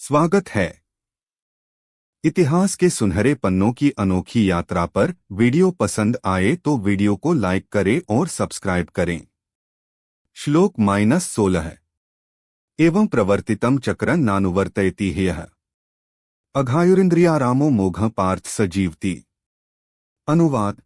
स्वागत है। इतिहास के सुनहरे पन्नों की अनोखी यात्रा पर। वीडियो पसंद आए तो वीडियो को लाइक करें और सब्सक्राइब करें। श्लोक -16 एवं प्रवर्तितम चक्रं नानुवर्तयति ह्यः अघायुरिन्द्रियारामो मोघ पार्थ स जीवति। अनुवाद।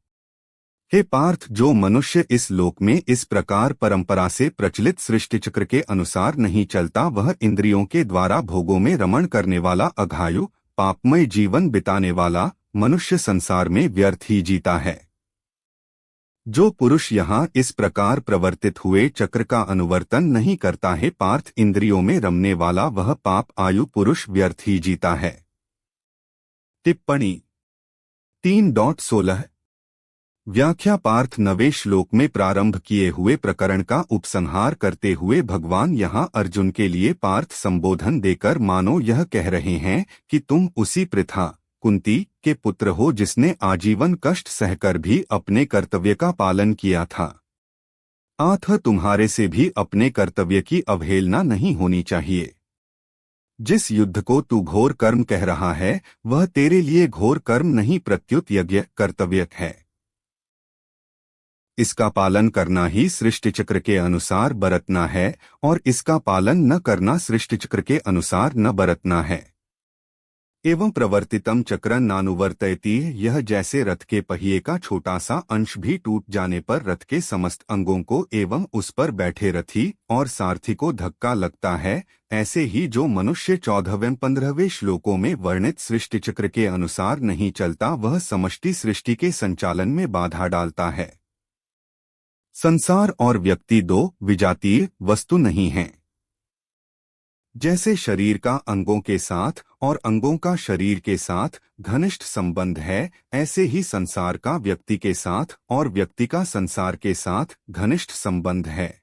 हे पार्थ, जो मनुष्य इस लोक में इस प्रकार परंपरा से प्रचलित सृष्टि चक्र के अनुसार नहीं चलता, वह इंद्रियों के द्वारा भोगों में रमण करने वाला अघायु पापमय जीवन बिताने वाला मनुष्य संसार में व्यर्थ ही जीता है। जो पुरुष यहाँ इस प्रकार प्रवर्तित हुए चक्र का अनुवर्तन नहीं करता है पार्थ, इंद्रियों में रमने वाला वह पाप आयु पुरुष व्यर्थ ही जीता है। टिप्पणी 3.16 व्याख्या। पार्थ, नवे श्लोक में प्रारंभ किए हुए प्रकरण का उपसंहार करते हुए भगवान यहाँ अर्जुन के लिए पार्थ संबोधन देकर मानो यह कह रहे हैं कि तुम उसी पृथा कुंती के पुत्र हो जिसने आजीवन कष्ट सहकर भी अपने कर्तव्य का पालन किया था। अतः तुम्हारे से भी अपने कर्तव्य की अवहेलना नहीं होनी चाहिए। जिस युद्ध को तू घोर कर्म कह रहा है वह तेरे लिए घोर कर्म नहीं प्रत्युत यज्ञ कर्तव्य है। इसका पालन करना ही सृष्टि चक्र के अनुसार बरतना है और इसका पालन न करना सृष्टि चक्र के अनुसार न बरतना है। एवं प्रवर्तितम चक्रं नानुवर्तयति, यह जैसे रथ के पहिए का छोटा सा अंश भी टूट जाने पर रथ के समस्त अंगों को एवं उस पर बैठे रथी और सारथी को धक्का लगता है, ऐसे ही जो मनुष्य 14वें-15वें श्लोकों में वर्णित सृष्टि चक्र के अनुसार नहीं चलता वह समष्टि सृष्टि के संचालन में बाधा डालता है। संसार और व्यक्ति दो विजातीय वस्तु नहीं हैं। जैसे शरीर का अंगों के साथ और अंगों का शरीर के साथ घनिष्ठ संबंध है, ऐसे ही संसार का व्यक्ति के साथ और व्यक्ति का संसार के साथ घनिष्ठ संबंध है।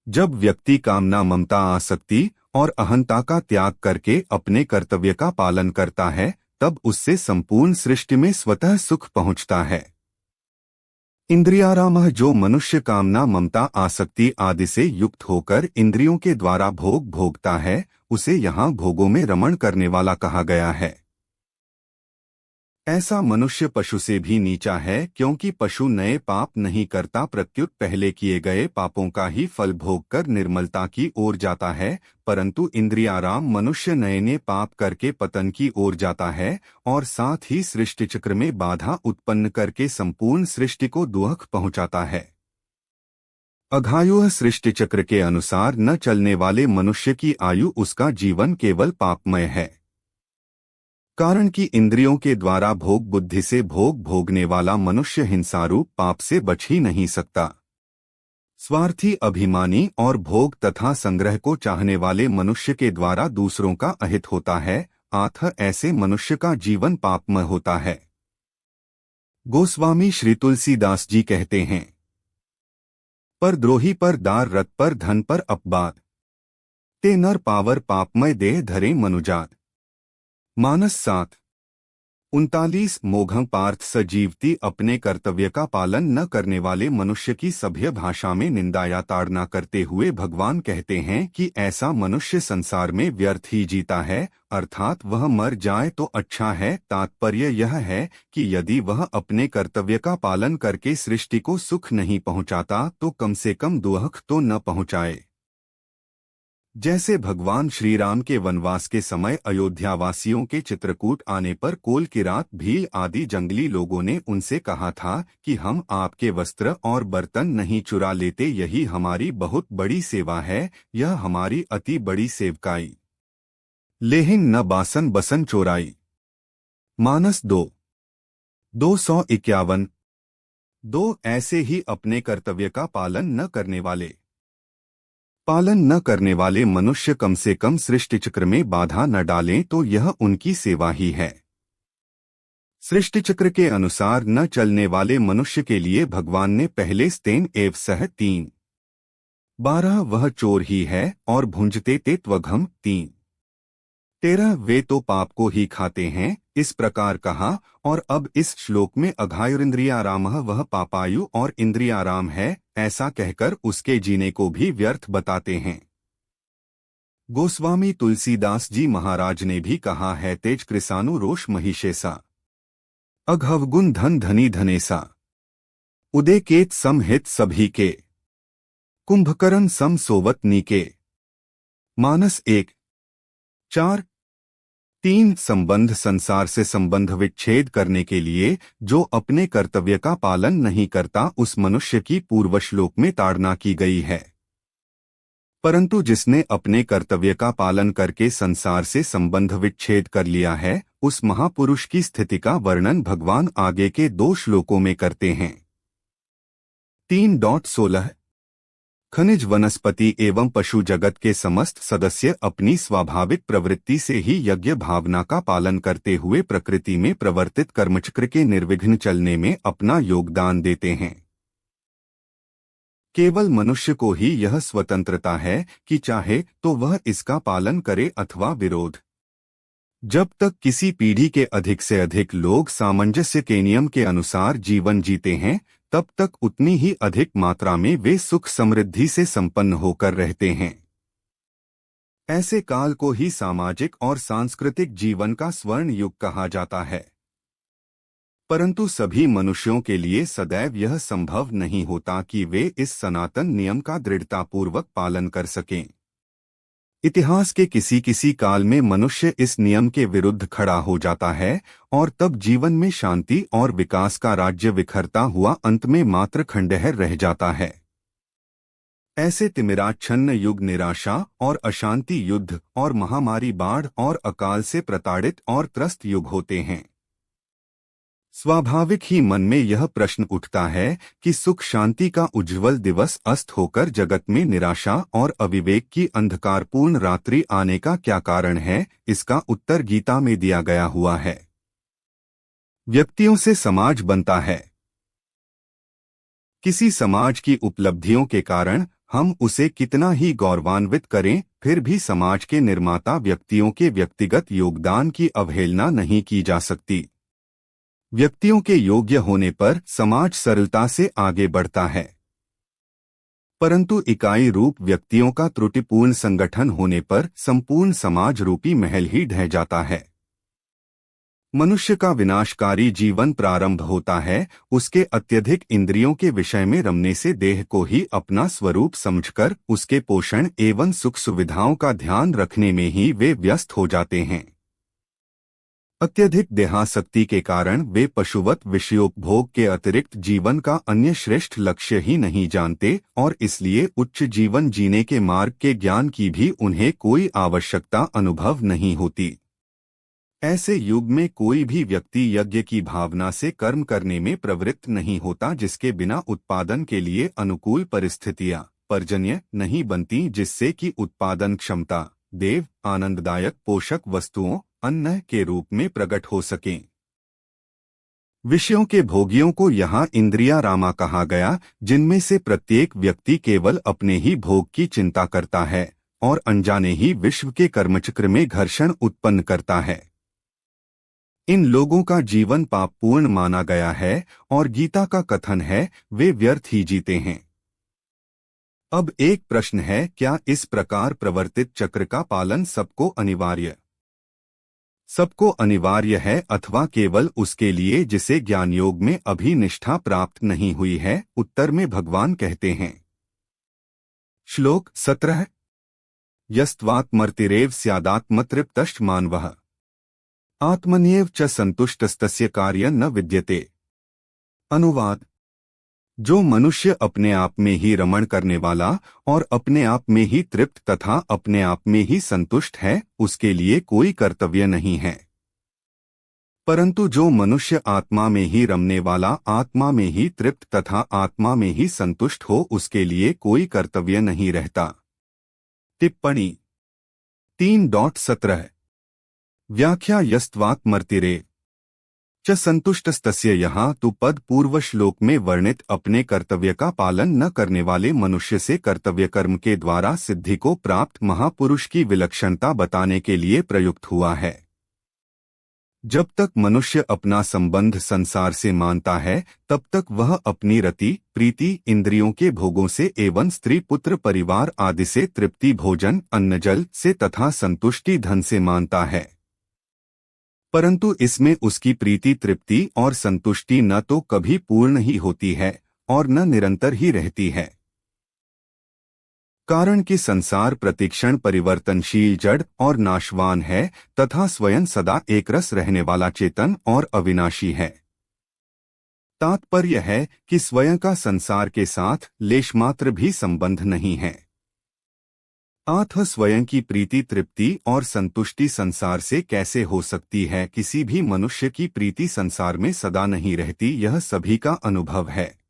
जब व्यक्ति कामना, ममता, आसक्ति और अहंता का त्याग करके अपने कर्तव्य का पालन करता है तब उससे संपूर्ण सृष्टि में स्वतः सुख पहुंचता है। इंद्रियाराम, जो मनुष्य कामना, ममता, आसक्ति आदि से युक्त होकर इंद्रियों के द्वारा भोग भोगता है उसे यहाँ भोगों में रमण करने वाला कहा गया है। ऐसा मनुष्य पशु से भी नीचा है क्योंकि पशु नए पाप नहीं करता प्रत्युत पहले किए गए पापों का ही फल भोगकर निर्मलता की ओर जाता है, परंतु इंद्रियाराम मनुष्य नए नए पाप करके पतन की ओर जाता है और साथ ही सृष्टि चक्र में बाधा उत्पन्न करके संपूर्ण सृष्टि को दुख पहुंचाता है। अघायु सृष्टि चक्र के अनुसार न चलने वाले मनुष्य की आयु, उसका जीवन केवल पापमय है। कारण कि इंद्रियों के द्वारा भोग बुद्धि से भोग भोगने वाला मनुष्य हिंसारूप पाप से बच ही नहीं सकता। स्वार्थी, अभिमानी और भोग तथा संग्रह को चाहने वाले मनुष्य के द्वारा दूसरों का अहित होता है, अतः ऐसे मनुष्य का जीवन पापमय होता है। गोस्वामी श्री तुलसीदास जी कहते हैं, पर द्रोही पर दार, रत पर धन पर अपबाद, ते नर पावर पापमय देह धरे मनुजात। मानस 7:39 मोघं पार्थ स जीवति, अपने कर्तव्य का पालन न करने वाले मनुष्य की सभ्य भाषा में निंदा या ताड़ना करते हुए भगवान कहते हैं कि ऐसा मनुष्य संसार में व्यर्थ ही जीता है, अर्थात वह मर जाए तो अच्छा है। तात्पर्य यह है कि यदि वह अपने कर्तव्य का पालन करके सृष्टि को सुख नहीं पहुंचाता तो कम से कम दुख तो न पहुंचाए। जैसे भगवान श्री राम के वनवास के समय अयोध्यावासियों के चित्रकूट आने पर कोल, किरात, भील आदि जंगली लोगों ने उनसे कहा था कि हम आपके वस्त्र और बर्तन नहीं चुरा लेते, यही हमारी बहुत बड़ी सेवा है, यह हमारी अति बड़ी सेवकाई। लेहिन न बासन बसन चोराई। मानस 2:251 ऐसे ही अपने कर्तव्य का पालन न करने वाले मनुष्य कम से कम सृष्टि चक्र में बाधा न डालें तो यह उनकी सेवा ही है। सृष्टि चक्र के अनुसार न चलने वाले मनुष्य के लिए भगवान ने पहले स्तेन एव सह 3:12 वह चोर ही है और भुंजते ते त्वघम 3:13 वे तो पाप को ही खाते हैं, इस प्रकार कहा। और अब इस श्लोक में अघायुरिंद्रियारामः, वह पापायु और इंद्रियाराम है, ऐसा कहकर उसके जीने को भी व्यर्थ बताते हैं। गोस्वामी तुलसीदास जी महाराज ने भी कहा है, तेज कृसानु रोष महिषेसा, अघवगुण धन धनी धनेसा, उदय केत समहित सभी के, कुंभकर्ण सम सोवत नीके। मानस 1:4-3 संबंध संसार से संबंध विच्छेद करने के लिए जो अपने कर्तव्य का पालन नहीं करता उस मनुष्य की पूर्व श्लोक में ताड़ना की गई है, परंतु जिसने अपने कर्तव्य का पालन करके संसार से संबंध विच्छेद कर लिया है उस महापुरुष की स्थिति का वर्णन भगवान आगे के 2 श्लोकों में करते हैं। 3:16 खनिज वनस्पति एवं पशु जगत के समस्त सदस्य अपनी स्वाभाविक प्रवृत्ति से ही यज्ञ भावना का पालन करते हुए प्रकृति में प्रवर्तित कर्मचक्र के निर्विघ्न चलने में अपना योगदान देते हैं। केवल मनुष्य को ही यह स्वतंत्रता है कि चाहे तो वह इसका पालन करे अथवा विरोध। जब तक किसी पीढ़ी के अधिक से अधिक लोग सामंजस्य के नियम के अनुसार जीवन जीते हैं तब तक उतनी ही अधिक मात्रा में वे सुख समृद्धि से संपन्न होकर रहते हैं। ऐसे काल को ही सामाजिक और सांस्कृतिक जीवन का स्वर्ण युग कहा जाता है। परंतु सभी मनुष्यों के लिए सदैव यह संभव नहीं होता कि वे इस सनातन नियम का दृढ़तापूर्वक पालन कर सकें। इतिहास के किसी किसी काल में मनुष्य इस नियम के विरुद्ध खड़ा हो जाता है और तब जीवन में शांति और विकास का राज्य विखरता हुआ अंत में मात्र खंडहर रह जाता है। ऐसे तिमिराच्छन्न युग निराशा और अशांति, युद्ध और महामारी, बाढ़ और अकाल से प्रताड़ित और त्रस्त युग होते हैं। स्वाभाविक ही मन में यह प्रश्न उठता है कि सुख शांति का उज्ज्वल दिवस अस्त होकर जगत में निराशा और अविवेक की अंधकारपूर्ण रात्रि आने का क्या कारण है। इसका उत्तर गीता में दिया गया हुआ है। व्यक्तियों से समाज बनता है। किसी समाज की उपलब्धियों के कारण हम उसे कितना ही गौरवान्वित करें, फिर भी समाज के निर्माता व्यक्तियों के व्यक्तिगत योगदान की अवहेलना नहीं की जा सकती। व्यक्तियों के योग्य होने पर समाज सरलता से आगे बढ़ता है, परंतु इकाई रूप व्यक्तियों का त्रुटिपूर्ण संगठन होने पर संपूर्ण समाज रूपी महल ही ढह जाता है। मनुष्य का विनाशकारी जीवन प्रारंभ होता है उसके अत्यधिक इंद्रियों के विषय में रमने से। देह को ही अपना स्वरूप समझकर उसके पोषण एवं सुख सुविधाओं का ध्यान रखने में ही वे व्यस्त हो जाते हैं। अत्यधिक देहासक्ति के कारण वे पशुवत विषयोपभोग के अतिरिक्त जीवन का अन्य श्रेष्ठ लक्ष्य ही नहीं जानते और इसलिए उच्च जीवन जीने के मार्ग के ज्ञान की भी उन्हें कोई आवश्यकता अनुभव नहीं होती। ऐसे युग में कोई भी व्यक्ति यज्ञ की भावना से कर्म करने में प्रवृत्त नहीं होता जिसके बिना उत्पादन के लिए अनुकूल परिस्थितियां पर्जन्य नहीं बनती, जिससे कि उत्पादन क्षमता देव आनंददायक पोषक वस्तुओं अन्न के रूप में प्रकट हो सकें। विषयों के भोगियों को यहाँ इंद्रियारामा कहा गया, जिनमें से प्रत्येक व्यक्ति केवल अपने ही भोग की चिंता करता है और अनजाने ही विश्व के कर्मचक्र में घर्षण उत्पन्न करता है। इन लोगों का जीवन पापपूर्ण माना गया है और गीता का कथन है वे व्यर्थ ही जीते हैं। अब एक प्रश्न है, क्या इस प्रकार प्रवर्तित चक्र का पालन सबको अनिवार्य है अथवा केवल उसके लिए जिसे ज्ञान योग में अभी निष्ठा प्राप्त नहीं हुई है? उत्तर में भगवान कहते हैं, श्लोक 17 यस्त्वात्मर्तिरेव स्यादात्मतृप्तश्च मानवः आत्मन्येव च संतुष्टस्तस्य कार्यं न विद्यते। अनुवाद, जो मनुष्य अपने आप में ही रमण करने वाला और अपने आप में ही तृप्त तथा अपने आप में ही संतुष्ट है उसके लिए कोई कर्तव्य नहीं है, परंतु जो मनुष्य आत्मा में ही रमने वाला, आत्मा में ही तृप्त तथा आत्मा में ही संतुष्ट हो उसके लिए कोई कर्तव्य नहीं रहता। टिप्पणी 3:17 व्याख्या यस्त्वात्मर्तिरेव च संतुष्टस्तस्य। यहाँ तो पद पूर्व श्लोक में वर्णित अपने कर्तव्य का पालन न करने वाले मनुष्य से कर्तव्य कर्म के द्वारा सिद्धि को प्राप्त महापुरुष की विलक्षणता बताने के लिए प्रयुक्त हुआ है। जब तक मनुष्य अपना संबंध संसार से मानता है तब तक वह अपनी रति प्रीति इंद्रियों के भोगों से एवं स्त्री पुत्र परिवार आदि से तृप्ति भोजन अन्न जल से तथा संतुष्टि धन से मानता है, परंतु इसमें उसकी प्रीति तृप्ति और संतुष्टि न तो कभी पूर्ण ही होती है और न निरंतर ही रहती है। कारण कि संसार प्रतिक्षण परिवर्तनशील जड़ और नाशवान है तथा स्वयं सदा एकरस रहने वाला चेतन और अविनाशी है। तात्पर्य है कि स्वयं का संसार के साथ लेशमात्र भी संबंध नहीं है। अतः स्वयं की प्रीति तृप्ति और संतुष्टि संसार से कैसे हो सकती है? किसी भी मनुष्य की प्रीति संसार में सदा नहीं रहती, यह सभी का अनुभव है।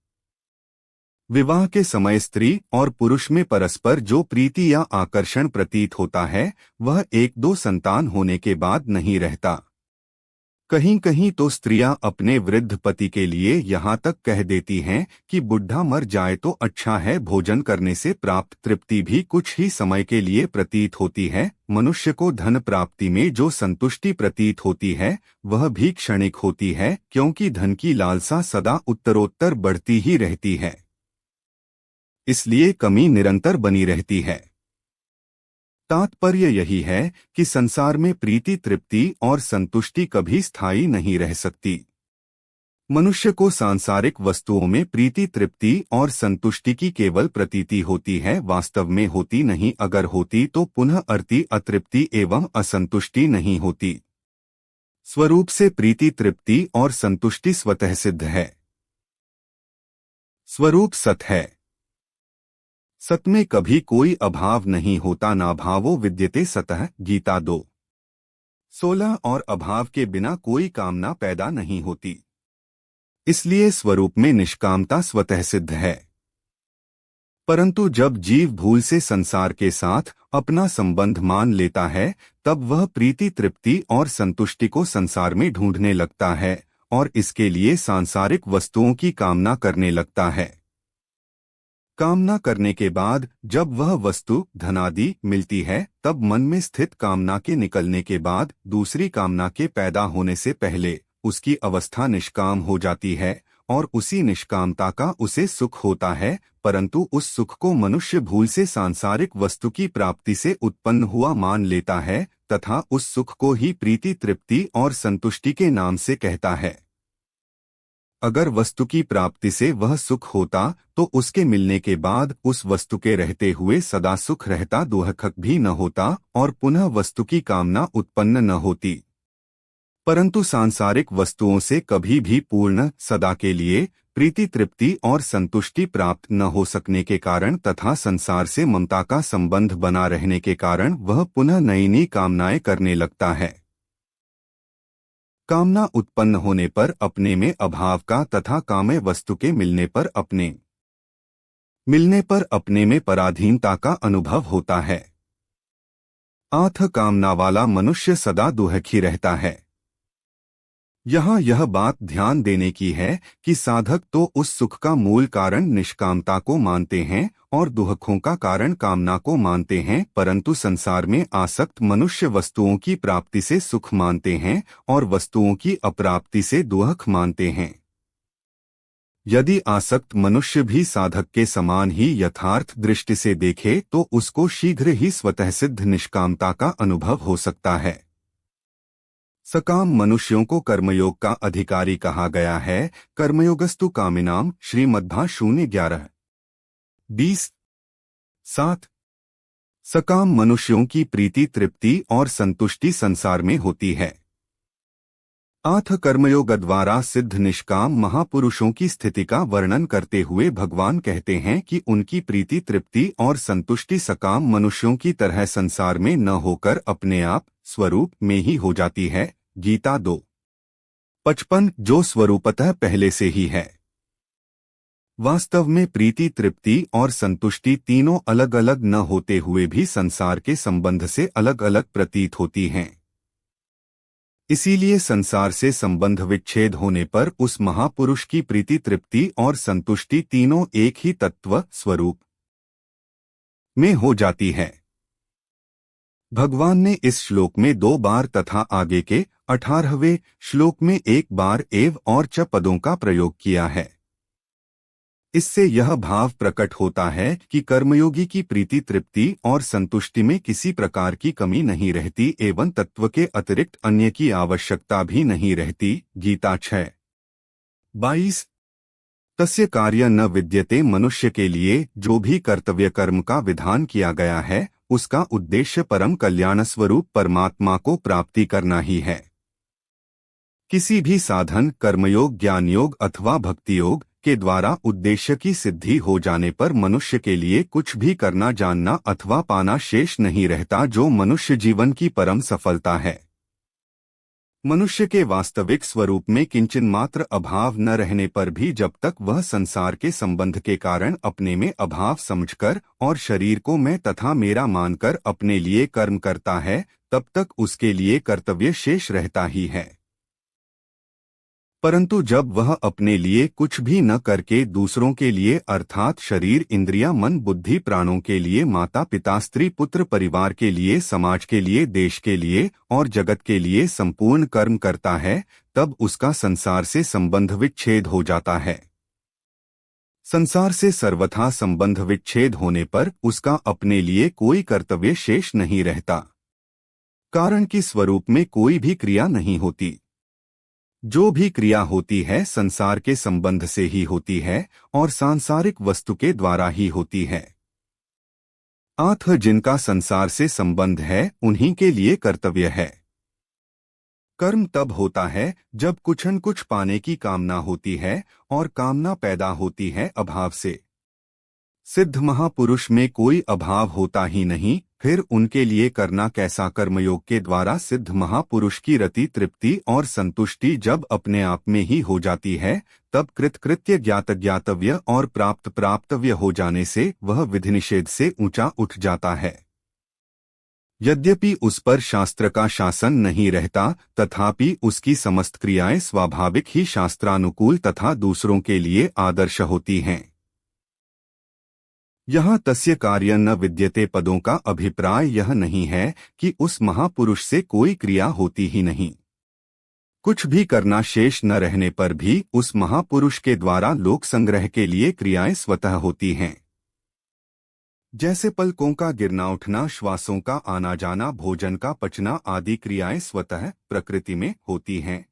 विवाह के समय स्त्री और पुरुष में परस्पर जो प्रीति या आकर्षण प्रतीत होता है वह एक दो संतान होने के बाद नहीं रहता। कहीं कहीं तो स्त्रियां अपने वृद्ध पति के लिए यहाँ तक कह देती हैं कि बुढ़ा मर जाए तो अच्छा है, भोजन करने से प्राप्त तृप्ति भी कुछ ही समय के लिए प्रतीत होती है। मनुष्य को धन प्राप्ति में जो संतुष्टि प्रतीत होती है वह भी क्षणिक होती है, क्योंकि धन की लालसा सदा उत्तरोत्तर बढ़ती ही रहती है, इसलिए कमी निरंतर बनी रहती है। तात्पर्य यही है कि संसार में प्रीति तृप्ति और संतुष्टि कभी स्थायी नहीं रह सकती। मनुष्य को सांसारिक वस्तुओं में प्रीति तृप्ति और संतुष्टि की केवल प्रतीति होती है, वास्तव में होती नहीं। अगर होती तो पुनः अति अतृप्ति एवं असंतुष्टि नहीं होती। स्वरूप से प्रीति तृप्ति और संतुष्टि स्वतः सिद्ध है। स्वरूप सत है। सत में कभी कोई अभाव नहीं होता, नाभावो विद्यते सतः। गीता 2:16। और अभाव के बिना कोई कामना पैदा नहीं होती, इसलिए स्वरूप में निष्कामता स्वतः सिद्ध है। परंतु जब जीव भूल से संसार के साथ अपना संबंध मान लेता है तब वह प्रीति तृप्ति और संतुष्टि को संसार में ढूंढने लगता है और इसके लिए सांसारिक वस्तुओं की कामना करने लगता है। कामना करने के बाद जब वह वस्तु धनादि मिलती है तब मन में स्थित कामना के निकलने के बाद दूसरी कामना के पैदा होने से पहले उसकी अवस्था निष्काम हो जाती है और उसी निष्कामता का उसे सुख होता है। परंतु उस सुख को मनुष्य भूल से सांसारिक वस्तु की प्राप्ति से उत्पन्न हुआ मान लेता है तथा उस सुख को ही प्रीति तृप्ति और संतुष्टि के नाम से कहता है। अगर वस्तु की प्राप्ति से वह सुख होता तो उसके मिलने के बाद उस वस्तु के रहते हुए सदा सुख रहता, दुहक भी न होता और पुनः वस्तु की कामना उत्पन्न न होती। परंतु सांसारिक वस्तुओं से कभी भी पूर्ण सदा के लिए प्रीति तृप्ति और संतुष्टि प्राप्त न हो सकने के कारण तथा संसार से ममता का संबंध बना रहने के कारण वह पुनः नई नई कामनाएं करने लगता है। कामना उत्पन्न होने पर अपने में अभाव का तथा काम्य वस्तु के मिलने पर अपने में पराधीनता का अनुभव होता है। अतः कामना वाला मनुष्य सदा दुहखी रहता है। यहाँ यह बात ध्यान देने की है कि साधक तो उस सुख का मूल कारण निष्कामता को मानते हैं और दुहखों का कारण कामना को मानते हैं, परंतु संसार में आसक्त मनुष्य वस्तुओं की प्राप्ति से सुख मानते हैं और वस्तुओं की अप्राप्ति से दुहख मानते हैं। यदि आसक्त मनुष्य भी साधक के समान ही यथार्थ दृष्टि से देखे तो उसको शीघ्र ही स्वतः सिद्ध निष्कामता का अनुभव हो सकता है। सकाम मनुष्यों को कर्मयोग का अधिकारी कहा गया है। कर्मयोगस्तु कामिनाम श्रीमद्भाष्य 0:11-20:7। सकाम मनुष्यों की प्रीति तृप्ति और संतुष्टि संसार में होती है। अतः कर्मयोग द्वारा सिद्ध निष्काम महापुरुषों की स्थिति का वर्णन करते हुए भगवान कहते हैं कि उनकी प्रीति तृप्ति और संतुष्टि सकाम मनुष्यों की तरह संसार में न होकर अपने आप स्वरूप में ही हो जाती है। गीता 2:55। जो स्वरूपतः पहले से ही है। वास्तव में प्रीति तृप्ति और संतुष्टि तीनों अलग अलग न होते हुए भी संसार के संबंध से अलग अलग प्रतीत होती हैं। इसीलिए संसार से संबंध विच्छेद होने पर उस महापुरुष की प्रीति तृप्ति और संतुष्टि तीनों एक ही तत्व स्वरूप में हो जाती है। भगवान ने इस श्लोक में 2 बार तथा आगे के 18वें श्लोक में एक बार एव और च पदों का प्रयोग किया है। इससे यह भाव प्रकट होता है कि कर्मयोगी की प्रीति, तृप्ति और संतुष्टि में किसी प्रकार की कमी नहीं रहती एवं तत्व के अतिरिक्त अन्य की आवश्यकता भी नहीं रहती। गीता 6:22। तस्य कार्य न विद्यते। मनुष्य के लिए जो भी कर्तव्य कर्म का विधान किया गया है, उसका उद्देश्य परम कल्याण स्वरूप परमात्मा को प्राप्ति करना ही है। किसी भी साधन, कर्मयोग, ज्ञान योग अथवा भक्ति योग के द्वारा उद्देश्य की सिद्धि हो जाने पर मनुष्य के लिए कुछ भी करना, जानना अथवा पाना शेष नहीं रहता, जो मनुष्य जीवन की परम सफलता है। मनुष्य के वास्तविक स्वरूप में किंचन मात्र अभाव न रहने पर भी जब तक वह संसार के संबंध के कारण अपने में अभाव समझकर और शरीर को मैं तथा मेरा मानकर अपने लिए कर्म करता है, तब तक उसके लिए कर्तव्य शेष रहता ही है। परंतु जब वह अपने लिए कुछ भी न करके दूसरों के लिए अर्थात शरीर, इंद्रियां, मन, बुद्धि, प्राणों के लिए, माता पिता, स्त्री, पुत्र, परिवार के लिए, समाज के लिए, देश के लिए और जगत के लिए संपूर्ण कर्म करता है, तब उसका संसार से संबंध विच्छेद हो जाता है। संसार से सर्वथा संबंध विच्छेद होने पर उसका अपने लिए कोई कर्तव्य शेष नहीं रहता, कारण कि स्वरूप में कोई भी क्रिया नहीं होती। जो भी क्रिया होती है संसार के संबंध से ही होती है और सांसारिक वस्तु के द्वारा ही होती है। अतः जिनका संसार से संबंध है उन्हीं के लिए कर्तव्य है। कर्म तब होता है जब कुछ न कुछ पाने की कामना होती है और कामना पैदा होती है अभाव से। सिद्ध महापुरुष में कोई अभाव होता ही नहीं, फिर उनके लिए करना कैसा? कर्मयोग के द्वारा सिद्ध महापुरुष की रति, तृप्ति और संतुष्टि जब अपने आप में ही हो जाती है, तब कृतकृत्य, ज्ञातव्य और प्राप्तव्य हो जाने से वह विधि निषेध से ऊंचा उठ जाता है। यद्यपि उस पर शास्त्र का शासन नहीं रहता, तथापि उसकी समस्त क्रियाएं स्वाभाविक ही शास्त्रानुकूल तथा दूसरों के लिए आदर्श होती हैं। यहाँ तस्य कार्य न विद्यते पदों का अभिप्राय यह नहीं है कि उस महापुरुष से कोई क्रिया होती ही नहीं। कुछ भी करना शेष न रहने पर भी उस महापुरुष के द्वारा लोक संग्रह के लिए क्रियाएं स्वतः होती हैं। जैसे पलकों का गिरना उठना, श्वासों का आना जाना, भोजन का पचना आदि क्रियाएं स्वतः प्रकृति में होती हैं,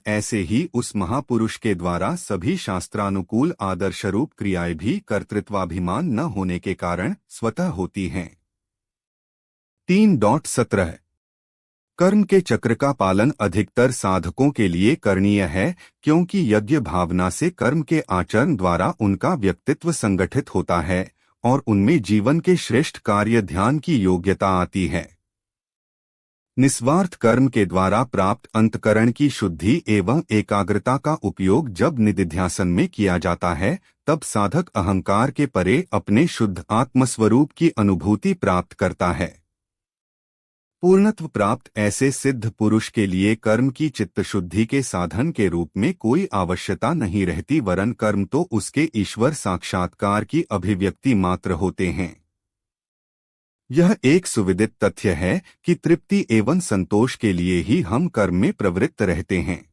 ऐसे ही उस महापुरुष के द्वारा सभी शास्त्रानुकूल आदर्शरूप क्रियाएं भी कर्तृत्वाभिमान न होने के कारण स्वतः होती हैं। 3.17 कर्म के चक्र का पालन अधिकतर साधकों के लिए करणीय है, क्योंकि यज्ञ भावना से कर्म के आचरण द्वारा उनका व्यक्तित्व संगठित होता है और उनमें जीवन के श्रेष्ठ कार्य ध्यान की योग्यता आती है। निस्वार्थ कर्म के द्वारा प्राप्त अंतकरण की शुद्धि एवं एकाग्रता का उपयोग जब निधिध्यासन में किया जाता है, तब साधक अहंकार के परे अपने शुद्ध आत्मस्वरूप की अनुभूति प्राप्त करता है। पूर्णत्व प्राप्त ऐसे सिद्ध पुरुष के लिए कर्म की चित्त शुद्धि के साधन के रूप में कोई आवश्यकता नहीं रहती, वरन कर्म तो उसके ईश्वर साक्षात्कार की अभिव्यक्ति मात्र होते हैं। यह एक सुविदित तथ्य है कि तृप्ति एवं संतोष के लिए ही हम कर्म में प्रवृत्त रहते हैं।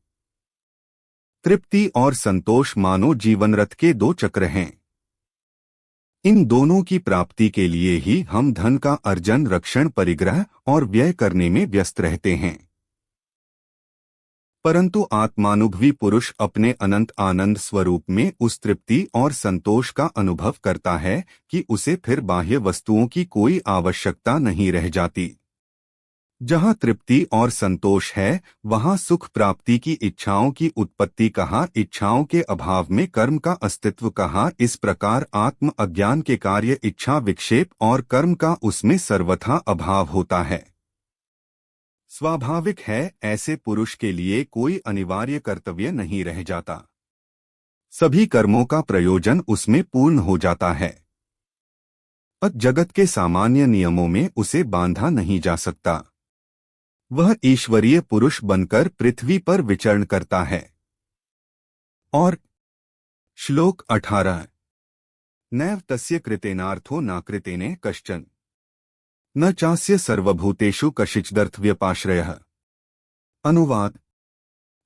तृप्ति और संतोष मानो जीवन रथ के दो चक्र हैं। इन दोनों की प्राप्ति के लिए ही हम धन का अर्जन, रक्षण, परिग्रह और व्यय करने में व्यस्त रहते हैं। परंतु आत्मानुभवी पुरुष अपने अनंत आनंद स्वरूप में उस तृप्ति और संतोष का अनुभव करता है कि उसे फिर बाह्य वस्तुओं की कोई आवश्यकता नहीं रह जाती। जहाँ तृप्ति और संतोष है, वहाँ सुख प्राप्ति की इच्छाओं की उत्पत्ति कहाँ, इच्छाओं के अभाव में कर्म का अस्तित्व कहाँ। इस प्रकार आत्म अज्ञान के कार्य, इच्छा, विक्षेप और कर्म का उसमें सर्वथा अभाव होता है। स्वाभाविक है, ऐसे पुरुष के लिए कोई अनिवार्य कर्तव्य नहीं रह जाता। सभी कर्मों का प्रयोजन उसमें पूर्ण हो जाता है। जगत के सामान्य नियमों में उसे बांधा नहीं जा सकता। वह ईश्वरीय पुरुष बनकर पृथ्वी पर विचरण करता है। और श्लोक 18 नैव तस्य कृतेनार्थो न कृतेने कश्चन। न चास्य सर्वभूतेषु कशिचिदर्थव्यपाश्रयः। अनुवाद।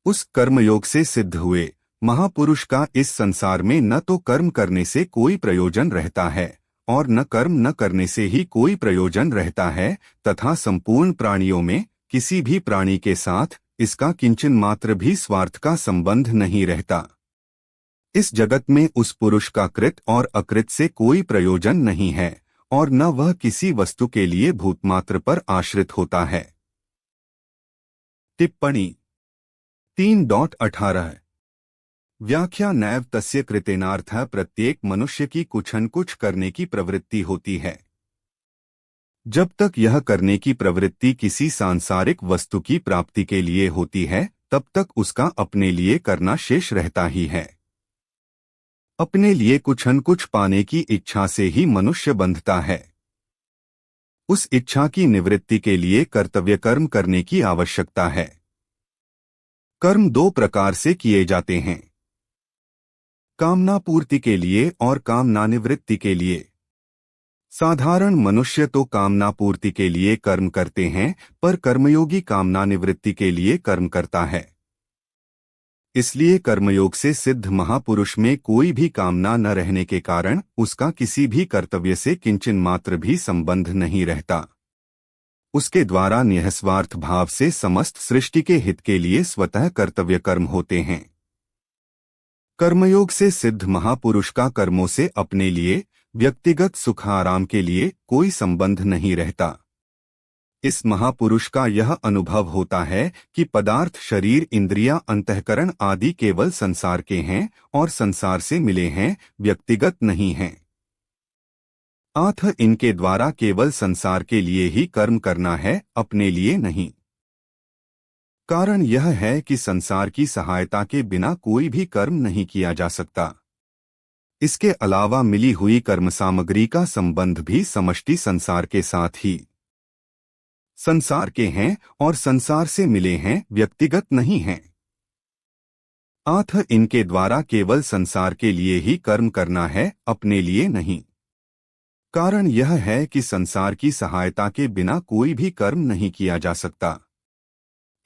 उस कर्मयोग से सिद्ध हुए महापुरुष का इस संसार में न तो कर्म करने से कोई प्रयोजन रहता है और न कर्म न करने से ही कोई प्रयोजन रहता है, तथा संपूर्ण प्राणियों में किसी भी प्राणी के साथ इसका किंचन मात्र भी स्वार्थ का संबंध नहीं रहता। इस जगत में उस पुरुष का कृत और अकृत से कोई प्रयोजन नहीं है और न वह किसी वस्तु के लिए भूतमात्र पर आश्रित होता है। टिप्पणी 3.18 व्याख्या नैव तस्य कृतेनार्थः प्रत्येक मनुष्य की कुछ न कुछ करने की प्रवृत्ति होती है। जब तक यह करने की प्रवृत्ति किसी सांसारिक वस्तु की प्राप्ति के लिए होती है तब तक उसका अपने लिए करना शेष रहता ही है। अपने लिए कुछ न कुछ पाने की इच्छा से ही मनुष्य बंधता है। उस इच्छा की निवृत्ति के लिए कर्तव्य कर्म करने की आवश्यकता है। कर्म दो प्रकार से किए जाते हैं, कामना पूर्ति के लिए और कामना निवृत्ति के लिए। साधारण मनुष्य तो कामना पूर्ति के लिए कर्म करते हैं, पर कर्मयोगी कामना निवृत्ति के लिए कर्म करता है। इसलिए कर्मयोग से सिद्ध महापुरुष में कोई भी कामना न रहने के कारण उसका किसी भी कर्तव्य से किंचन मात्र भी संबंध नहीं रहता। उसके द्वारा निःस्वार्थ भाव से समस्त सृष्टि के हित के लिए स्वतः कर्तव्य कर्म होते हैं। कर्मयोग से सिद्ध महापुरुष का कर्मों से अपने लिए व्यक्तिगत सुख आराम के लिए कोई संबंध नहीं रहता। इस महापुरुष का यह अनुभव होता है कि पदार्थ, शरीर, इंद्रियां, अंतःकरण आदि केवल संसार के हैं और संसार से मिले हैं, व्यक्तिगत नहीं हैं। अतः इनके द्वारा केवल संसार के लिए ही कर्म करना है, अपने लिए नहीं। कारण यह है कि संसार की सहायता के बिना कोई भी कर्म नहीं किया जा सकता। इसके अलावा मिली हुई कर्म सामग्री का संबंध भी समष्टि संसार के साथ ही संसार के हैं और संसार से मिले हैं, व्यक्तिगत नहीं हैं। अतः इनके द्वारा केवल संसार के लिए ही कर्म करना है, अपने लिए नहीं। कारण यह है कि संसार की सहायता के बिना कोई भी कर्म नहीं किया जा सकता।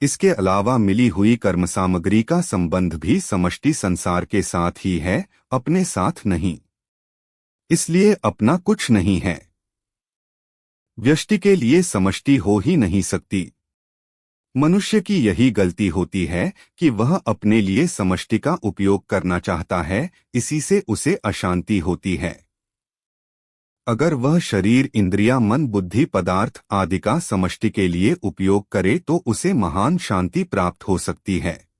इसके अलावा मिली हुई कर्म सामग्री का संबंध भी समष्टि संसार के साथ ही है, अपने साथ नहीं। इसलिए अपना कुछ नहीं है। व्यष्टि के लिए समष्टि हो ही नहीं सकती। मनुष्य की यही गलती होती है कि वह अपने लिए समष्टि का उपयोग करना चाहता है, इसी से उसे अशांति होती है। अगर वह शरीर, इंद्रियां, मन, बुद्धि, पदार्थ आदि का समष्टि के लिए उपयोग करे तो उसे महान शांति प्राप्त हो सकती है।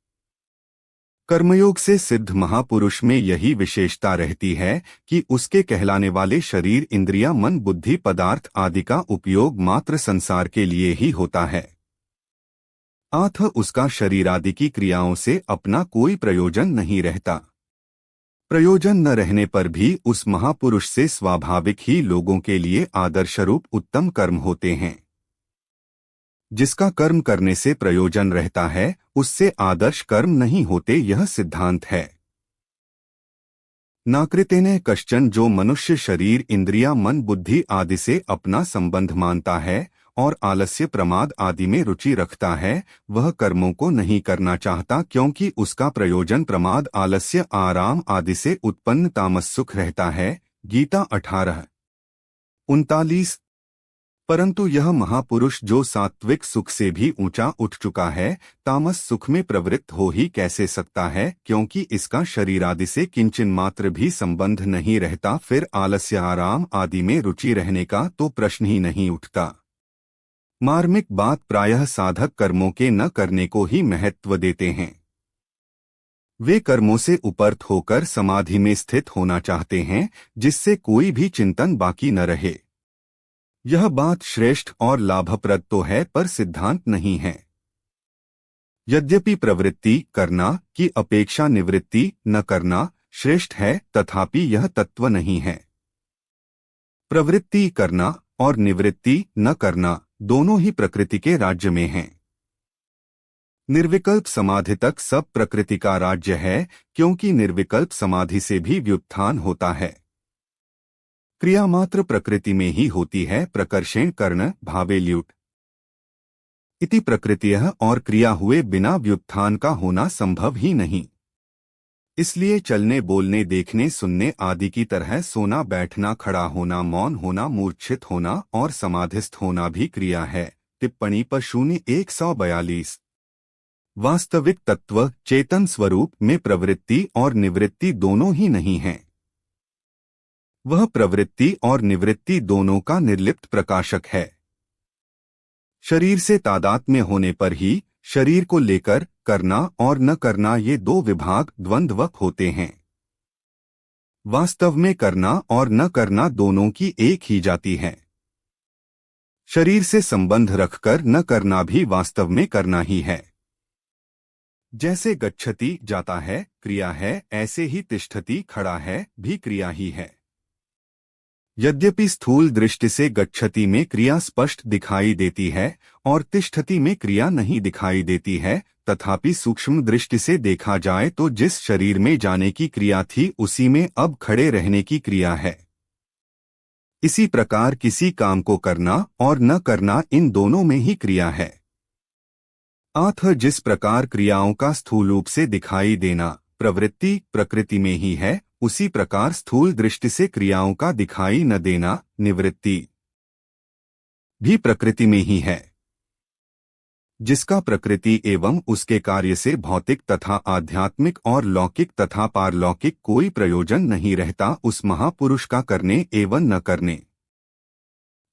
कर्मयोग से सिद्ध महापुरुष में यही विशेषता रहती है कि उसके कहलाने वाले शरीर, इंद्रियां, मन, बुद्धि, पदार्थ आदि का उपयोग मात्र संसार के लिए ही होता है। अतः उसका शरीर आदि की क्रियाओं से अपना कोई प्रयोजन नहीं रहता। प्रयोजन न रहने पर भी उस महापुरुष से स्वाभाविक ही लोगों के लिए आदर्शरूप उत्तम कर्म होते हैं। जिसका कर्म करने से प्रयोजन रहता है उससे आदर्श कर्म नहीं होते, यह सिद्धांत है। नाकृतेन कश्चन, जो मनुष्य शरीर, इंद्रियां, मन, बुद्धि आदि से अपना संबंध मानता है और आलस्य, प्रमाद आदि में रुचि रखता है, वह कर्मों को नहीं करना चाहता, क्योंकि उसका प्रयोजन प्रमाद, आलस्य, आराम आदि से उत्पन्न तामस सुख रहता है। गीता 18:39। परंतु यह महापुरुष जो सात्विक सुख से भी ऊंचा उठ चुका है, तामस सुख में प्रवृत्त हो ही कैसे सकता है, क्योंकि इसका शरीर आदि से किंचन मात्र भी संबंध नहीं रहता। फिर आलस्य, आराम आदि में रुचि रहने का तो प्रश्न ही नहीं उठता। मार्मिक बात प्रायः साधक कर्मों के न करने को ही महत्व देते हैं। वे कर्मों से उपरत होकर समाधि में स्थित होना चाहते हैं, जिससे कोई भी चिंतन बाकी न रहे। यह बात श्रेष्ठ और लाभप्रद तो है, पर सिद्धांत नहीं है। यद्यपि प्रवृत्ति करना की अपेक्षा निवृत्ति न करना श्रेष्ठ है, तथापि यह तत्व नहीं है। प्रवृत्ति करना और निवृत्ति न करना दोनों ही प्रकृति के राज्य में हैं। निर्विकल्प समाधि तक सब प्रकृति का राज्य है, क्योंकि निर्विकल्प समाधि से भी व्युत्थान होता है। क्रिया मात्र प्रकृति में ही होती है। प्रकर्षेण कर्ण भावे ल्युट् इति प्रकृतियः और क्रिया हुए बिना व्युत्थान का होना संभव ही नहीं। इसलिए चलने, बोलने, देखने, सुनने आदि की तरह सोना, बैठना, खड़ा होना, मौन होना, मूर्छित होना और समाधिस्थ होना भी क्रिया है। टिप्पणी पर 0142। वास्तविक तत्व चेतन स्वरूप में प्रवृत्ति और निवृत्ति दोनों ही नहीं है। वह प्रवृत्ति और निवृत्ति दोनों का निर्लिप्त प्रकाशक है। शरीर से तादात्म्य होने पर ही शरीर को लेकर करना और न करना ये दो विभाग द्वंद्वक होते हैं। वास्तव में करना और न करना दोनों की एक ही जाति है। शरीर से संबंध रखकर न करना भी वास्तव में करना ही है। जैसे गच्छति जाता है क्रिया है, ऐसे ही तिष्ठति खड़ा है भी क्रिया ही है। यद्यपि स्थूल दृष्टि से गच्छति में क्रिया स्पष्ट दिखाई देती है और तिष्ठति में क्रिया नहीं दिखाई देती है, तथापि सूक्ष्म दृष्टि से देखा जाए तो जिस शरीर में जाने की क्रिया थी उसी में अब खड़े रहने की क्रिया है। इसी प्रकार किसी काम को करना और न करना इन दोनों में ही क्रिया है। अतः जिस प्रकार क्रियाओं का स्थूल रूप से दिखाई देना प्रवृत्ति प्रकृति में ही है, उसी प्रकार स्थूल दृष्टि से क्रियाओं का दिखाई न देना निवृत्ति भी प्रकृति में ही है। जिसका प्रकृति एवं उसके कार्य से भौतिक तथा आध्यात्मिक और लौकिक तथा पारलौकिक कोई प्रयोजन नहीं रहता, उस महापुरुष का करने एवं न करने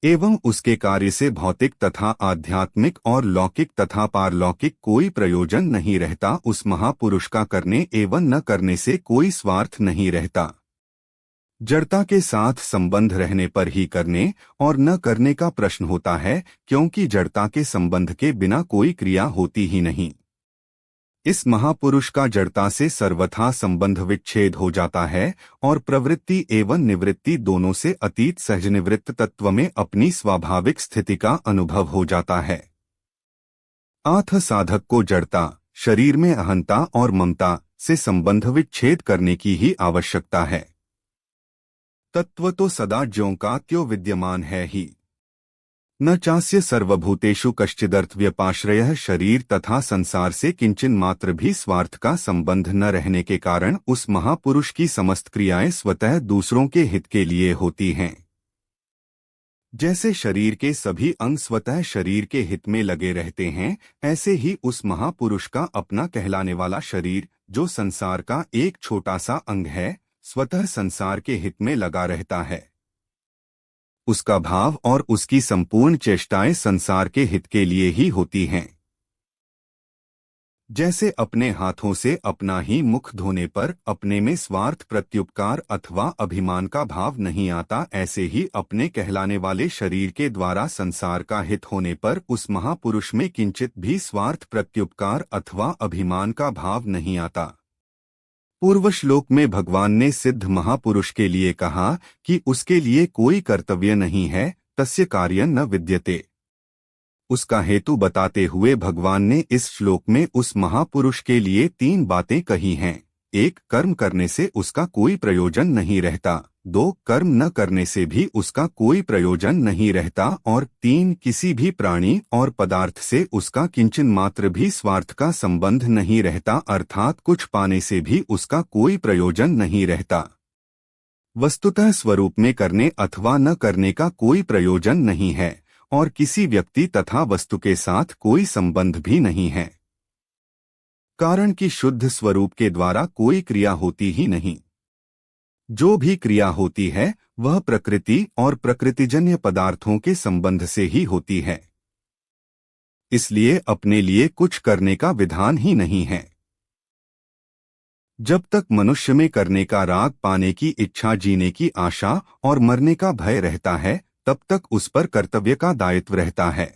एवं उसके कार्य से भौतिक तथा आध्यात्मिक और लौकिक तथा पारलौकिक कोई प्रयोजन नहीं रहता, उस महापुरुष का करने एवं न करने से कोई स्वार्थ नहीं रहता। जड़ता के साथ संबंध रहने पर ही करने और न करने का प्रश्न होता है, क्योंकि जड़ता के संबंध के बिना कोई क्रिया होती ही नहीं। इस महापुरुष का जड़ता से सर्वथा संबंध विच्छेद हो जाता है और प्रवृत्ति एवं निवृत्ति दोनों से अतीत सहजनिवृत्त तत्व में अपनी स्वाभाविक स्थिति का अनुभव हो जाता है। अतः साधक को जड़ता, शरीर में अहंता और ममता से संबंध विच्छेद करने की ही आवश्यकता है। तत्व तो सदा ज्यों का त्यों विद्यमान है ही। न चास्य सर्वभूतेषु कश्चिदर्थव्यपाश्रयः शरीर तथा संसार से किंचन मात्र भी स्वार्थ का संबंध न रहने के कारण उस महापुरुष की समस्त क्रियाएं स्वतः दूसरों के हित के लिए होती हैं। जैसे शरीर के सभी अंग स्वतः शरीर के हित में लगे रहते हैं, ऐसे ही उस महापुरुष का अपना कहलाने वाला शरीर, जो संसार का एक छोटा सा अंग है, स्वतः संसार के हित में लगा रहता है। उसका भाव और उसकी संपूर्ण चेष्टाएं संसार के हित के लिए ही होती हैं। जैसे अपने हाथों से अपना ही मुख धोने पर अपने में स्वार्थ प्रत्युपकार अथवा अभिमान का भाव नहीं आता, ऐसे ही अपने कहलाने वाले शरीर के द्वारा संसार का हित होने पर उस महापुरुष में किंचित भी स्वार्थ प्रत्युपकार अथवा अभिमान का भाव नहीं आता। पूर्व श्लोक में भगवान ने सिद्ध महापुरुष के लिए कहा कि उसके लिए कोई कर्तव्य नहीं है, तस्य कार्यं न विद्यते। उसका हेतु बताते हुए भगवान ने इस श्लोक में उस महापुरुष के लिए 3 बातें कही हैं। 1. कर्म करने से उसका कोई प्रयोजन नहीं रहता। 2. कर्म न करने से भी उसका कोई प्रयोजन नहीं रहता। और 3. किसी भी प्राणी और पदार्थ से उसका किंचन मात्र भी स्वार्थ का संबंध नहीं रहता, अर्थात कुछ पाने से भी उसका कोई प्रयोजन नहीं रहता। वस्तुतः स्वरूप में करने अथवा न करने का कोई प्रयोजन नहीं है और किसी व्यक्ति तथा वस्तु के साथ कोई संबंध भी नहीं है, कारण कि शुद्ध स्वरूप के द्वारा कोई क्रिया होती ही नहीं। जो भी क्रिया होती है वह प्रकृति और प्रकृतिजन्य पदार्थों के संबंध से ही होती है। इसलिए अपने लिए कुछ करने का विधान ही नहीं है। जब तक मनुष्य में करने का राग, पाने की इच्छा, जीने की आशा और मरने का भय रहता है, तब तक उस पर कर्तव्य का दायित्व रहता है।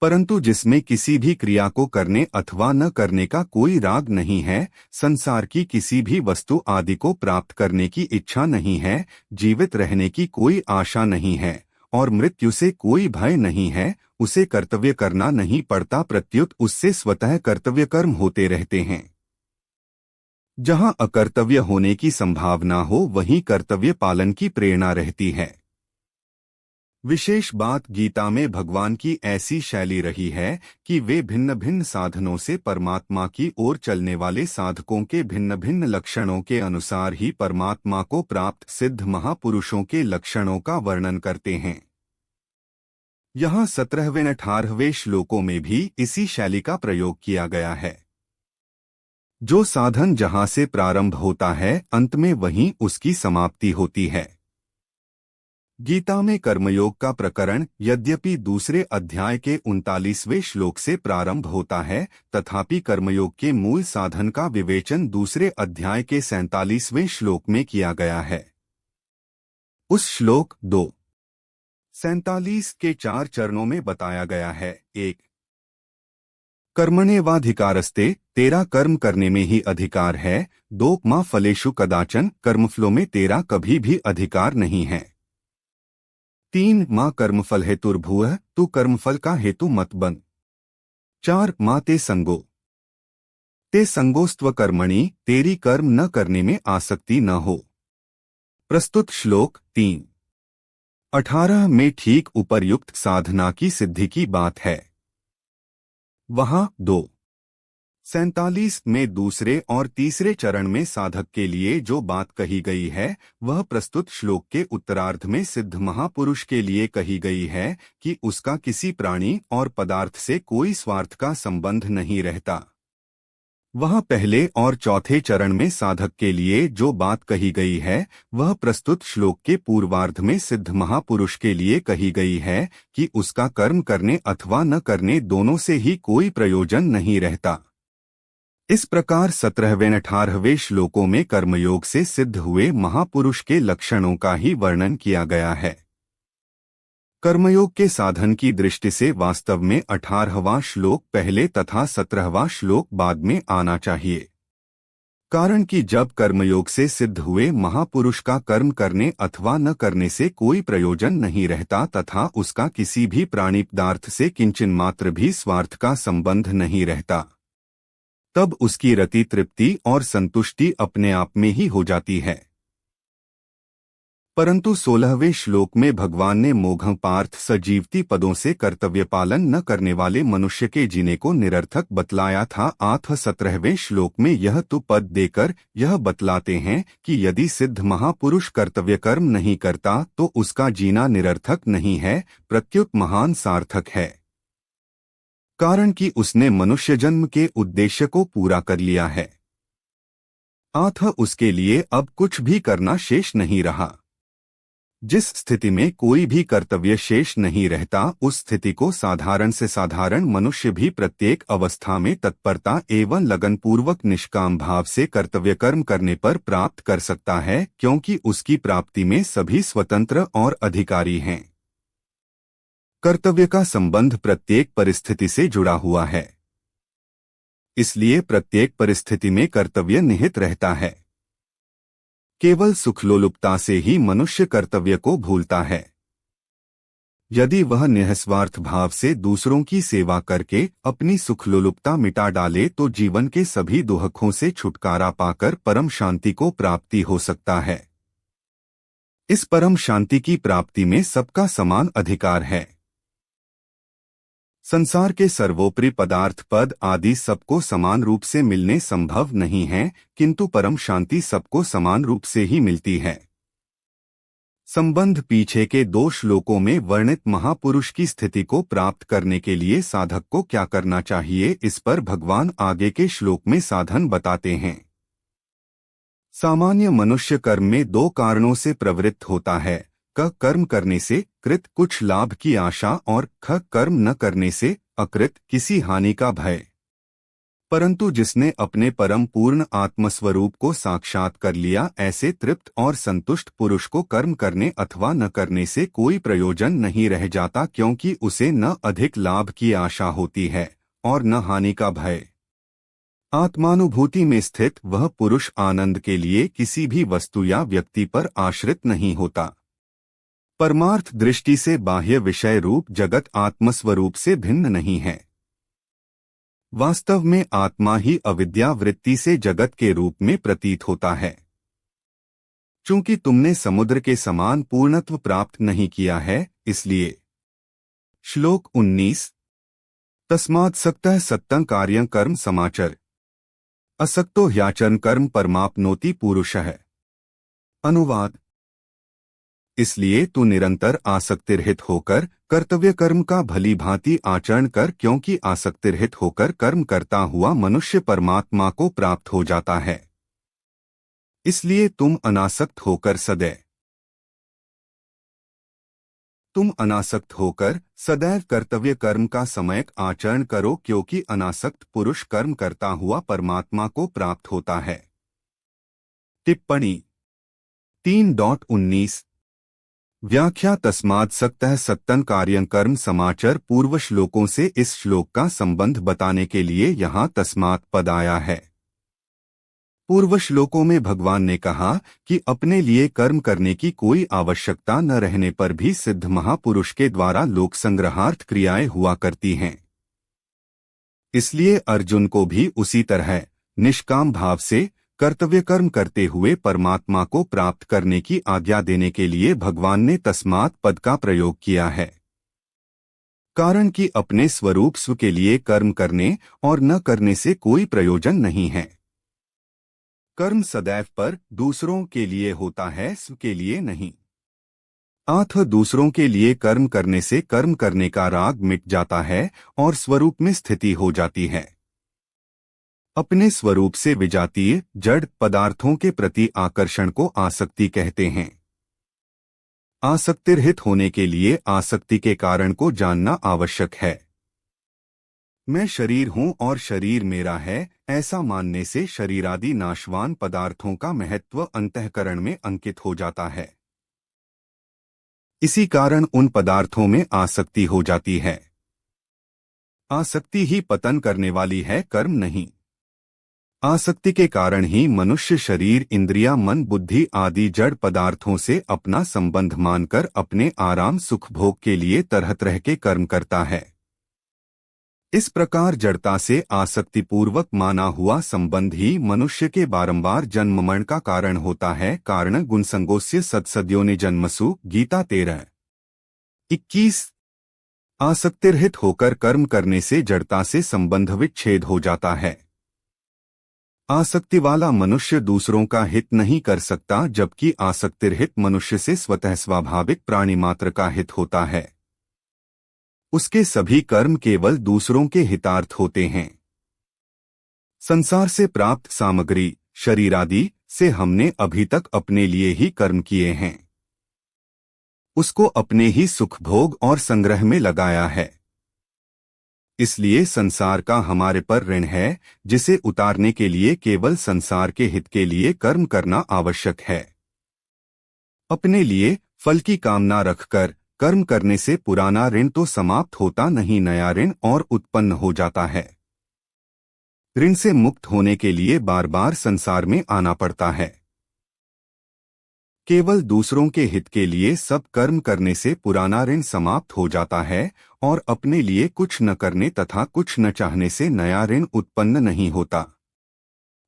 परंतु जिसमें किसी भी क्रिया को करने अथवा न करने का कोई राग नहीं है, संसार की किसी भी वस्तु आदि को प्राप्त करने की इच्छा नहीं है, जीवित रहने की कोई आशा नहीं है और मृत्यु से कोई भय नहीं है, उसे कर्तव्य करना नहीं पड़ता, प्रत्युत उससे स्वतः कर्तव्य कर्म होते रहते हैं। जहां अकर्तव्य होने की संभावना हो वहीं कर्तव्य पालन की प्रेरणा रहती है। विशेष बात गीता में भगवान की ऐसी शैली रही है कि वे भिन्न भिन्न साधनों से परमात्मा की ओर चलने वाले साधकों के भिन्न भिन्न लक्षणों के अनुसार ही परमात्मा को प्राप्त सिद्ध महापुरुषों के लक्षणों का वर्णन करते हैं। यहाँ 17वें 18वें श्लोकों में भी इसी शैली का प्रयोग किया गया है। जो साधन जहाँ से प्रारंभ होता है अंत में वहीं उसकी समाप्ति होती है। गीता में कर्मयोग का प्रकरण यद्यपि दूसरे अध्याय के 39वें श्लोक से प्रारंभ होता है, तथापि कर्मयोग के मूल साधन का विवेचन दूसरे अध्याय के 47वें श्लोक में किया गया है। उस श्लोक 2:47 के 4 चरणों में बताया गया है। 1. कर्मण्येवाधिकारस्ते, तेरा कर्म करने में ही अधिकार है। 2. मा फलेषु कदाचन, कर्मफलों में तेरा कभी भी अधिकार नहीं है। 3. माँ कर्मफल हेतुर्भुवः, तू कर्मफल का हेतु मत बन। 4. माँ ते संगोस्त्व कर्मणि, तेरी कर्म न करने में आसक्ति न हो। प्रस्तुत श्लोक 3:18 में ठीक उपर्युक्त साधना की सिद्धि की बात है। वहां 2:47 में दूसरे और तीसरे चरण में साधक के लिए जो बात कही गई है वह प्रस्तुत श्लोक के उत्तरार्ध में सिद्ध महापुरुष के लिए कही गई है कि उसका किसी प्राणी और पदार्थ से कोई स्वार्थ का संबंध नहीं रहता। वह पहले और चौथे चरण में साधक के लिए जो बात कही गई है वह प्रस्तुत श्लोक के पूर्वार्ध में सिद्ध महापुरुष के लिए कही गई है कि उसका कर्म करने अथवा न करने दोनों से ही कोई प्रयोजन नहीं रहता। इस प्रकार 17वें 18वें श्लोकों में कर्मयोग से सिद्ध हुए महापुरुष के लक्षणों का ही वर्णन किया गया है। कर्मयोग के साधन की दृष्टि से वास्तव में 18वां श्लोक पहले तथा 17वां श्लोक बाद में आना चाहिए, कारण कि जब कर्मयोग से सिद्ध हुए महापुरुष का कर्म करने अथवा न करने से कोई प्रयोजन नहीं रहता तथा उसका किसी भी प्राणी पदार्थ से किंचन मात्र भी स्वार्थ का संबंध नहीं रहता, तब उसकी रति तृप्ति और संतुष्टि अपने आप में ही हो जाती है। परंतु 16वें श्लोक में भगवान ने मोघ पार्थ सजीवती पदों से कर्तव्य पालन न करने वाले मनुष्य के जीने को निरर्थक बतलाया था। 17वें श्लोक में यह तो पद देकर यह बतलाते हैं कि यदि सिद्ध महापुरुष कर्तव्य कर्म नहीं करता तो उसका जीना निरर्थक नहीं है, प्रत्युत महान सार्थक है, कारण कि उसने मनुष्य जन्म के उद्देश्य को पूरा कर लिया है। उसके लिए अब कुछ भी करना शेष नहीं रहा। जिस स्थिति में कोई भी कर्तव्य शेष नहीं रहता उस स्थिति को साधारण से साधारण मनुष्य भी प्रत्येक अवस्था में तत्परता एवं लगनपूर्वक निष्काम भाव से कर्तव्य कर्म करने पर प्राप्त कर सकता है, क्योंकि उसकी प्राप्ति में सभी स्वतंत्र और अधिकारी हैं। कर्तव्य का संबंध प्रत्येक परिस्थिति से जुड़ा हुआ है, इसलिए प्रत्येक परिस्थिति में कर्तव्य निहित रहता है। केवल सुखलोलुपता से ही मनुष्य कर्तव्य को भूलता है। यदि वह निस्वार्थ भाव से दूसरों की सेवा करके अपनी सुखलोलुपता मिटा डाले तो जीवन के सभी दुखों से छुटकारा पाकर परम शांति को प्राप्ति हो सकता है। इस परम शांति की प्राप्ति में सबका समान अधिकार है। संसार के सर्वोपरि पदार्थ पद आदि सबको समान रूप से मिलने संभव नहीं है, किंतु परम शांति सबको समान रूप से ही मिलती है। संबंध पीछे के 2 श्लोकों में वर्णित महापुरुष की स्थिति को प्राप्त करने के लिए साधक को क्या करना चाहिए, इस पर भगवान आगे के श्लोक में साधन बताते हैं। सामान्य मनुष्य कर्म में 2 कारणों से प्रवृत्त होता है, क कर्म करने से कृत कुछ लाभ की आशा और ख कर्म न करने से अकृत किसी हानि का भय। परंतु जिसने अपने परम पूर्ण आत्मस्वरूप को साक्षात कर लिया, ऐसे तृप्त और संतुष्ट पुरुष को कर्म करने अथवा न करने से कोई प्रयोजन नहीं रह जाता, क्योंकि उसे न अधिक लाभ की आशा होती है और न हानि का भय। आत्मानुभूति में स्थित वह पुरुष आनंद के लिए किसी भी वस्तु या व्यक्ति पर आश्रित नहीं होता। परमार्थ दृष्टि से बाह्य विषय रूप जगत आत्मस्वरूप से भिन्न नहीं है। वास्तव में आत्मा ही अविद्या वृत्ति से जगत के रूप में प्रतीत होता है। चूंकि तुमने समुद्र के समान पूर्णत्व प्राप्त नहीं किया है, इसलिए। श्लोक 19। तस्मात् सक्तः सत्तं कार्यं कर्म समाचर असक्तो ह्याचरन् कर्म परमाप्नोति पुरुषः। अनुवाद। इसलिए तू निरंतर आसक्तिरहित होकर कर्तव्य कर्म का भली भांति आचरण कर, क्योंकि आसक्तिरहित होकर कर्म करता हुआ मनुष्य परमात्मा को प्राप्त हो जाता है। इसलिए तुम अनासक्त होकर सदैव कर्तव्य कर्म का सम्यक आचरण करो, क्योंकि अनासक्त पुरुष कर्म करता हुआ परमात्मा को प्राप्त होता है। टिप्पणी 3.19 व्याख्या। तस्मात् सक्तः सत्तं कार्यं कर्म समाचर पूर्व श्लोकों से इस श्लोक का संबंध बताने के लिए यहाँ तस्मात् पद आया है। पूर्व श्लोकों में भगवान ने कहा कि अपने लिए कर्म करने की कोई आवश्यकता न रहने पर भी सिद्ध महापुरुष के द्वारा लोक संग्रहार्थ क्रियाएं हुआ करती हैं। इसलिए अर्जुन को भी उसी तरह निष्काम भाव से कर्तव्य कर्म करते हुए परमात्मा को प्राप्त करने की आज्ञा देने के लिए भगवान ने तस्मात् पद का प्रयोग किया है। कारण कि अपने स्वरूप स्व के लिए कर्म करने और न करने से कोई प्रयोजन नहीं है। कर्म सदैव पर दूसरों के लिए होता है, स्व के लिए नहीं। अतः दूसरों के लिए कर्म करने से कर्म करने का राग मिट जाता है और स्वरूप में स्थिति हो जाती है। अपने स्वरूप से विजातीय जड़ पदार्थों के प्रति आकर्षण को आसक्ति कहते हैं। आसक्तिरहित होने के लिए आसक्ति के कारण को जानना आवश्यक है। मैं शरीर हूँ और शरीर मेरा है, ऐसा मानने से शरीरादि नाशवान पदार्थों का महत्व अंतःकरण में अंकित हो जाता है। इसी कारण उन पदार्थों में आसक्ति हो जाती है। आसक्ति ही पतन करने वाली है, कर्म नहीं। आसक्ति के कारण ही मनुष्य शरीर, इंद्रिया, मन, बुद्धि आदि जड़ पदार्थों से अपना संबंध मानकर अपने आराम सुख भोग के लिए तरह तरह के कर्म करता है। इस प्रकार जड़ता से आसक्तिपूर्वक माना हुआ संबंध ही मनुष्य के बारंबार जन्म मरण का कारण होता है। कारण गुणसंगोस्य सत्सद्योनि जन्मसु। गीता 13:21। आसक्तिरहित होकर कर्म करने से जड़ता से संबंध विच्छेद हो जाता है। आसक्ति वाला मनुष्य दूसरों का हित नहीं कर सकता, जबकि आसक्तिरहित मनुष्य से स्वतः स्वाभाविक प्राणी मात्र का हित होता है। उसके सभी कर्म केवल दूसरों के हितार्थ होते हैं। संसार से प्राप्त सामग्री शरीर आदि से हमने अभी तक अपने लिए ही कर्म किए हैं। उसको अपने ही सुख भोग और संग्रह में लगाया है। इसलिए संसार का हमारे पर ऋण है, जिसे उतारने के लिए केवल संसार के हित के लिए कर्म करना आवश्यक है। अपने लिए फल की कामना रखकर कर्म करने से पुराना ऋण तो समाप्त होता नहीं, नया ऋण और उत्पन्न हो जाता है। ऋण से मुक्त होने के लिए बार बार संसार में आना पड़ता है। केवल दूसरों के हित के लिए सब कर्म करने से पुराना ऋण समाप्त हो जाता है और अपने लिए कुछ न करने तथा कुछ न चाहने से नया ऋण उत्पन्न नहीं होता।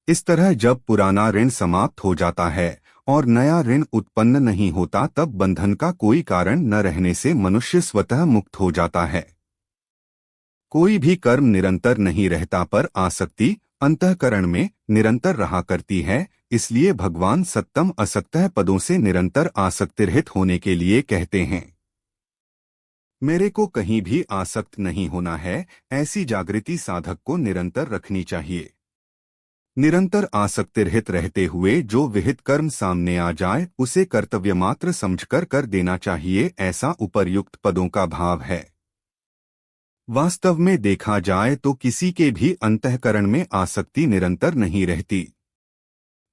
इस तरह जब पुराना ऋण समाप्त हो जाता है और नया ऋण उत्पन्न नहीं होता, तब बंधन का कोई कारण न रहने से मनुष्य स्वतः मुक्त हो जाता है। कोई भी कर्म निरंतर नहीं रहता, पर आसक्ति अंतःकरण में निरंतर रहा करती है। इसलिए भगवान सत्तम असक्तः पदों से निरंतर आसक्तिरहित होने के लिए कहते हैं। मेरे को कहीं भी आसक्त नहीं होना है, ऐसी जागृति साधक को निरंतर रखनी चाहिए। निरंतर आसक्तिरहित रहते हुए जो विहित कर्म सामने आ जाए उसे कर्तव्य मात्र समझकर कर देना चाहिए, ऐसा उपर्युक्त पदों का भाव है। वास्तव में देखा जाए तो किसी के भी अंतःकरण में आसक्ति निरंतर नहीं रहती।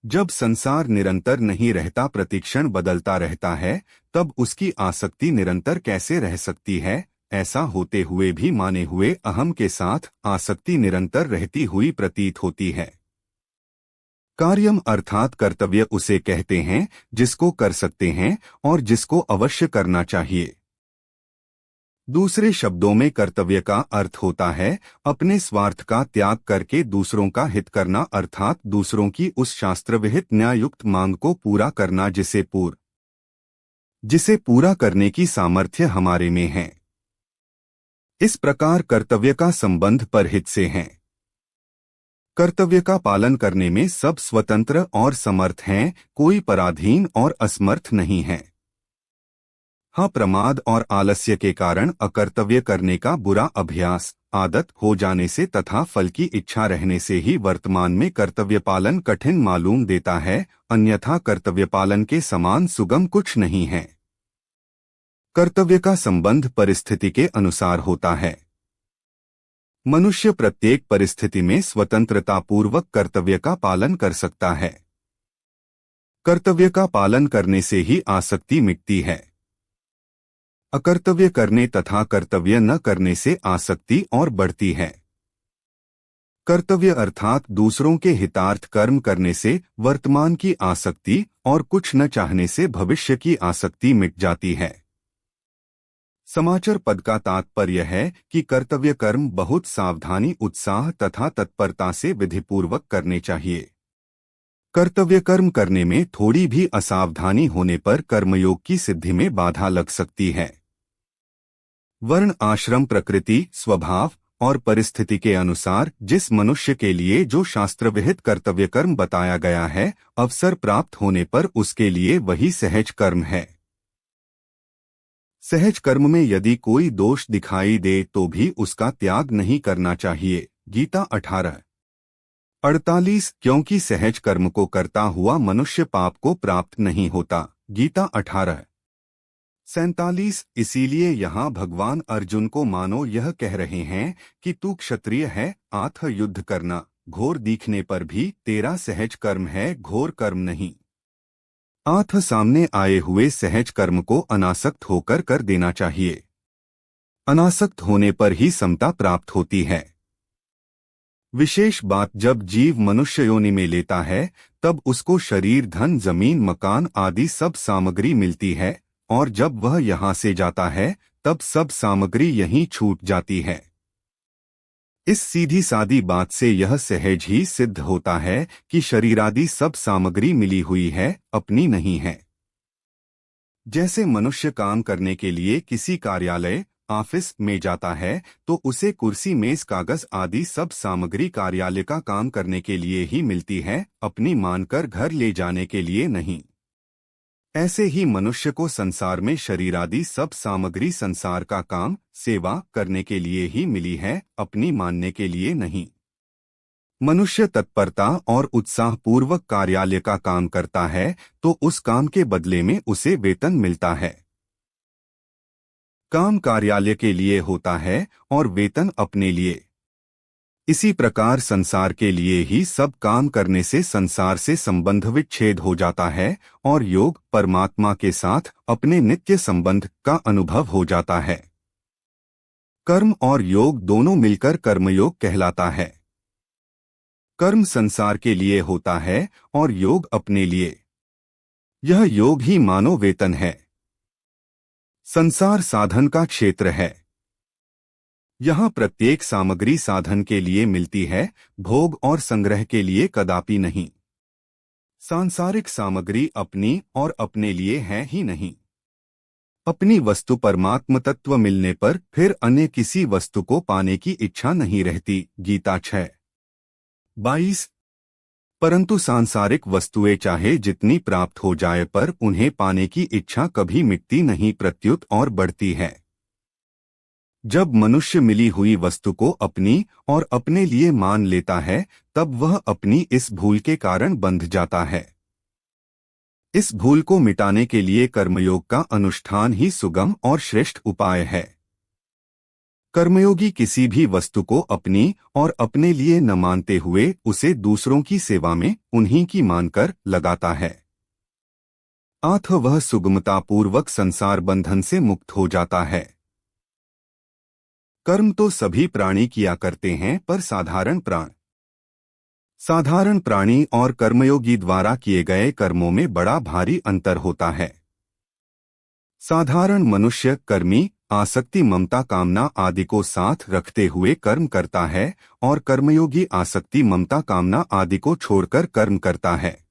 जब संसार निरंतर नहीं रहता, प्रतिक्षण बदलता रहता है, तब उसकी आसक्ति निरंतर कैसे रह सकती है। ऐसा होते हुए भी माने हुए अहम के साथ आसक्ति निरंतर रहती हुई प्रतीत होती है। कार्यम अर्थात कर्तव्य उसे कहते हैं जिसको कर सकते हैं और जिसको अवश्य करना चाहिए। दूसरे शब्दों में कर्तव्य का अर्थ होता है अपने स्वार्थ का त्याग करके दूसरों का हित करना, अर्थात दूसरों की उस शास्त्र विहित न्यायुक्त मांग को पूरा करना जिसे पूरा करने की सामर्थ्य हमारे में है। इस प्रकार कर्तव्य का संबंध परहित से है। कर्तव्य का पालन करने में सब स्वतंत्र और समर्थ हैं, कोई पराधीन और असमर्थ नहीं है। हाँ, प्रमाद और आलस्य के कारण अकर्तव्य करने का बुरा अभ्यास, आदत हो जाने से तथा फल की इच्छा रहने से ही वर्तमान में कर्तव्य पालन कठिन मालूम देता है, अन्यथा कर्तव्य पालन के समान सुगम कुछ नहीं है। कर्तव्य का संबंध परिस्थिति के अनुसार होता है। मनुष्य प्रत्येक परिस्थिति में स्वतंत्रतापूर्वक कर्तव्य का पालन कर सकता है। कर्तव्य का पालन करने से ही आसक्ति मिटती है। अकर्तव्य करने तथा कर्तव्य न करने से आसक्ति और बढ़ती है। कर्तव्य अर्थात दूसरों के हितार्थ कर्म करने से वर्तमान की आसक्ति और कुछ न चाहने से भविष्य की आसक्ति मिट जाती है। समाचार पद का तात्पर्य है कि कर्तव्य कर्म बहुत सावधानी, उत्साह तथा तत्परता से विधिपूर्वक करने चाहिए। कर्तव्य कर्म करने में थोड़ी भी असावधानी होने पर कर्मयोग की सिद्धि में बाधा लग सकती है। वर्ण, आश्रम, प्रकृति, स्वभाव और परिस्थिति के अनुसार जिस मनुष्य के लिए जो शास्त्र विहित कर्तव्य कर्म बताया गया है, अवसर प्राप्त होने पर उसके लिए वही सहज कर्म है। सहज कर्म में यदि कोई दोष दिखाई दे तो भी उसका त्याग नहीं करना चाहिए। गीता 18:48। क्योंकि सहज कर्म को करता हुआ मनुष्य पाप को प्राप्त नहीं होता। गीता 18:47। इसीलिए यहाँ भगवान अर्जुन को मानो यह कह रहे हैं कि तू क्षत्रिय है, आत्थ युद्ध करना। घोर दिखने पर भी तेरा सहज कर्म है, घोर कर्म नहीं। आत्थ सामने आए हुए सहज कर्म को अनासक्त होकर कर देना चाहिए। अनासक्त होने पर ही समता प्राप्त होती है। विशेष बात, जब जीव मनुष्य योनि में लेता है तब उसको शरीर, धन, जमीन, मकान आदि सब सामग्री मिलती है, और जब वह यहाँ से जाता है तब सब सामग्री यहीं छूट जाती है। इस सीधी सादी बात से यह सहज ही सिद्ध होता है कि शरीरादि सब सामग्री मिली हुई है, अपनी नहीं है। जैसे मनुष्य काम करने के लिए किसी कार्यालय, ऑफिस में जाता है तो उसे कुर्सी, मेज, कागज आदि सब सामग्री कार्यालय का काम करने के लिए ही मिलती है, अपनी मानकर घर ले जाने के लिए नहीं। ऐसे ही मनुष्य को संसार में शरीरादि सब सामग्री संसार का काम, सेवा करने के लिए ही मिली है, अपनी मानने के लिए नहीं। मनुष्य तत्परता और उत्साहपूर्वक कार्यालय का काम करता है तो उस काम के बदले में उसे वेतन मिलता है। काम कार्यालय के लिए होता है और वेतन अपने लिए। इसी प्रकार संसार के लिए ही सब काम करने से संसार से संबंध विच्छेद हो जाता है और योग परमात्मा के साथ अपने नित्य संबंध का अनुभव हो जाता है। कर्म और योग दोनों मिलकर कर्मयोग कहलाता है। कर्म संसार के लिए होता है और योग अपने लिए। यह योग ही मानो वेतन है। संसार साधन का क्षेत्र है। यहाँ प्रत्येक सामग्री साधन के लिए मिलती है, भोग और संग्रह के लिए कदापि नहीं। सांसारिक सामग्री अपनी और अपने लिए है ही नहीं। अपनी वस्तु परमात्म तत्व मिलने पर फिर अन्य किसी वस्तु को पाने की इच्छा नहीं रहती। गीता 6:22। परंतु सांसारिक वस्तुएं चाहे जितनी प्राप्त हो जाए पर उन्हें पाने की इच्छा कभी मिटती नहीं, प्रत्युत और बढ़ती है। जब मनुष्य मिली हुई वस्तु को अपनी और अपने लिए मान लेता है तब वह अपनी इस भूल के कारण बंध जाता है। इस भूल को मिटाने के लिए कर्मयोग का अनुष्ठान ही सुगम और श्रेष्ठ उपाय है। कर्मयोगी किसी भी वस्तु को अपनी और अपने लिए न मानते हुए उसे दूसरों की सेवा में उन्हीं की मानकर लगाता है। अतः वह सुगमतापूर्वक संसार बंधन से मुक्त हो जाता है। कर्म तो सभी प्राणी किया करते हैं, पर साधारण प्राणी और कर्मयोगी द्वारा किए गए कर्मों में बड़ा भारी अंतर होता है। साधारण मनुष्य कर्मी आसक्ति ममता कामना आदि को साथ रखते हुए कर्म करता है और कर्मयोगी आसक्ति ममता कामना आदि को छोड़कर कर्म करता है।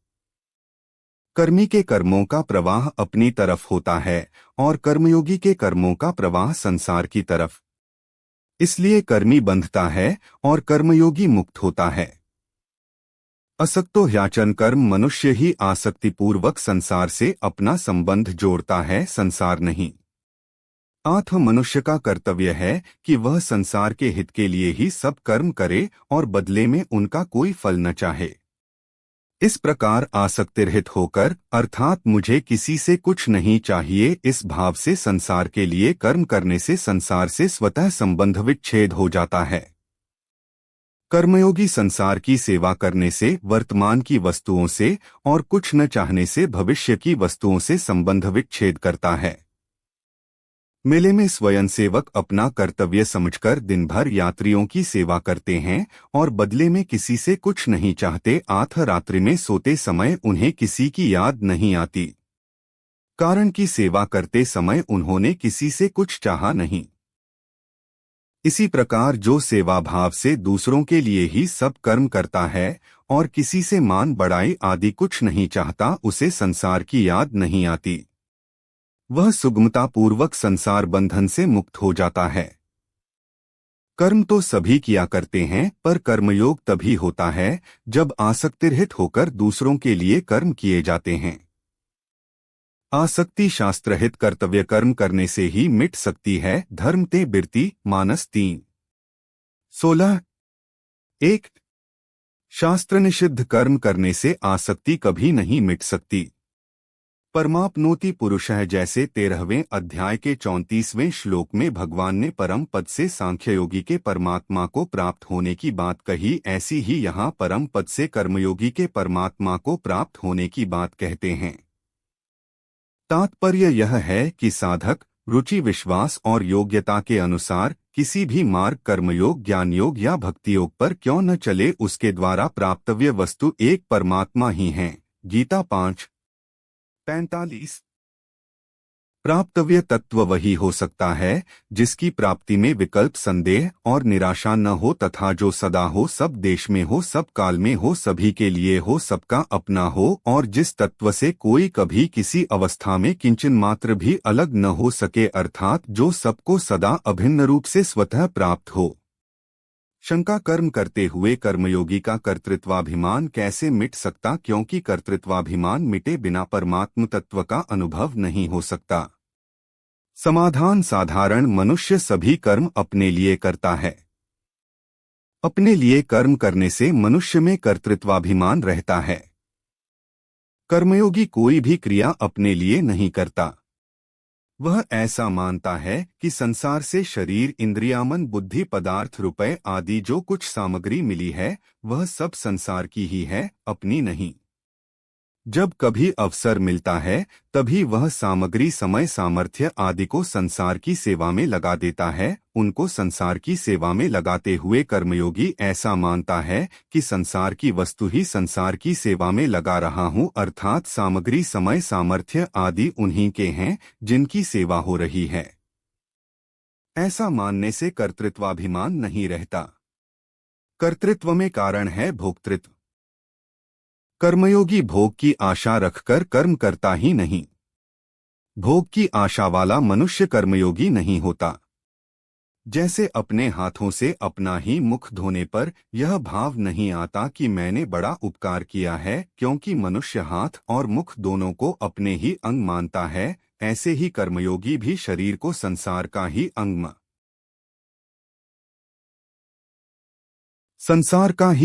कर्मी के कर्मों का प्रवाह अपनी तरफ होता है और कर्मयोगी के कर्मों का प्रवाह संसार की तरफ। इसलिए कर्मी बंधता है और कर्मयोगी मुक्त होता है। असक्तो ह्याचन कर्म मनुष्य ही आसक्तिपूर्वक संसार से अपना संबंध जोड़ता है, संसार नहीं। आत्म मनुष्य का कर्तव्य है कि वह संसार के हित के लिए ही सब कर्म करे और बदले में उनका कोई फल न चाहे। इस प्रकार आसक्तिरहित होकर अर्थात मुझे किसी से कुछ नहीं चाहिए इस भाव से संसार के लिए कर्म करने से संसार से स्वतः संबंध विच्छेद हो जाता है। कर्मयोगी संसार की सेवा करने से वर्तमान की वस्तुओं से और कुछ न चाहने से भविष्य की वस्तुओं से संबंध विच्छेद करता है। मेले में स्वयंसेवक अपना कर्तव्य समझकर दिन भर यात्रियों की सेवा करते हैं और बदले में किसी से कुछ नहीं चाहते। रात्रि में सोते समय उन्हें किसी की याद नहीं आती, कारण कि सेवा करते समय उन्होंने किसी से कुछ चाहा नहीं। इसी प्रकार जो सेवा भाव से दूसरों के लिए ही सब कर्म करता है और किसी से मान बढ़ाई आदि कुछ नहीं चाहता, उसे संसार की याद नहीं आती। वह सुगमतापूर्वक संसार बंधन से मुक्त हो जाता है। कर्म तो सभी किया करते हैं, पर कर्मयोग तभी होता है जब आसक्तिरहित होकर दूसरों के लिए कर्म किए जाते हैं। आसक्ति शास्त्रहित कर्तव्य कर्म करने से ही मिट सकती है। धर्म ते बिरती मानस 3:16। 1. शास्त्र निषिद्ध कर्म करने से आसक्ति कभी नहीं मिट सकती। परमाप्नोति पुरुषः जैसे 13वें अध्याय के 34वें श्लोक में भगवान ने परम पद से सांख्ययोगी के परमात्मा को प्राप्त होने की बात कही, ऐसी ही यहाँ परम पद से कर्मयोगी के परमात्मा को प्राप्त होने की बात कहते हैं। तात्पर्य यह है कि साधक रुचि विश्वास और योग्यता के अनुसार किसी भी मार्ग कर्मयोग ज्ञानयोग या भक्तियोग पर क्यों न चले, उसके द्वारा प्राप्तव्य वस्तु एक परमात्मा ही है। गीता 5:45। प्राप्तव्य तत्व वही हो सकता है जिसकी प्राप्ति में विकल्प संदेह और निराशा न हो तथा जो सदा हो, सब देश में हो, सब काल में हो, सभी के लिए हो, सबका अपना हो और जिस तत्व से कोई कभी किसी अवस्था में किंचन मात्र भी अलग न हो सके, अर्थात जो सबको सदा अभिन्न रूप से स्वतः प्राप्त हो। शंका कर्म करते हुए कर्मयोगी का कर्तृत्वाभिमान कैसे मिट सकता, क्योंकि कर्तृत्वाभिमान मिटे बिना परमात्म तत्व का अनुभव नहीं हो सकता। समाधान साधारण मनुष्य सभी कर्म अपने लिए करता है। अपने लिए कर्म करने से मनुष्य में कर्तृत्वाभिमान रहता है। कर्मयोगी कोई भी क्रिया अपने लिए नहीं करता। वह ऐसा मानता है कि संसार से शरीर इंद्रिया मन बुद्धि पदार्थ रुपए आदि जो कुछ सामग्री मिली है वह सब संसार की ही है, अपनी नहीं। जब कभी अवसर मिलता है तभी वह सामग्री समय सामर्थ्य आदि को संसार की सेवा में लगा देता है। उनको संसार की सेवा में लगाते हुए कर्मयोगी ऐसा मानता है कि संसार की वस्तु ही संसार की सेवा में लगा रहा हूँ, अर्थात सामग्री समय सामर्थ्य आदि उन्हीं के हैं जिनकी सेवा हो रही है। ऐसा मानने से कर्तृत्वाभिमान नहीं रहता। कर्तृत्व में कारण है भोक्तृत्व। कर्मयोगी भोग की आशा रखकर कर्म करता ही नहीं। भोग की आशा वाला मनुष्य कर्मयोगी नहीं होता। जैसे अपने हाथों से अपना ही मुख धोने पर यह भाव नहीं आता कि मैंने बड़ा उपकार किया है, क्योंकि मनुष्य हाथ और मुख दोनों को अपने ही अंग मानता है, ऐसे ही कर्मयोगी भी शरीर को संसार का ही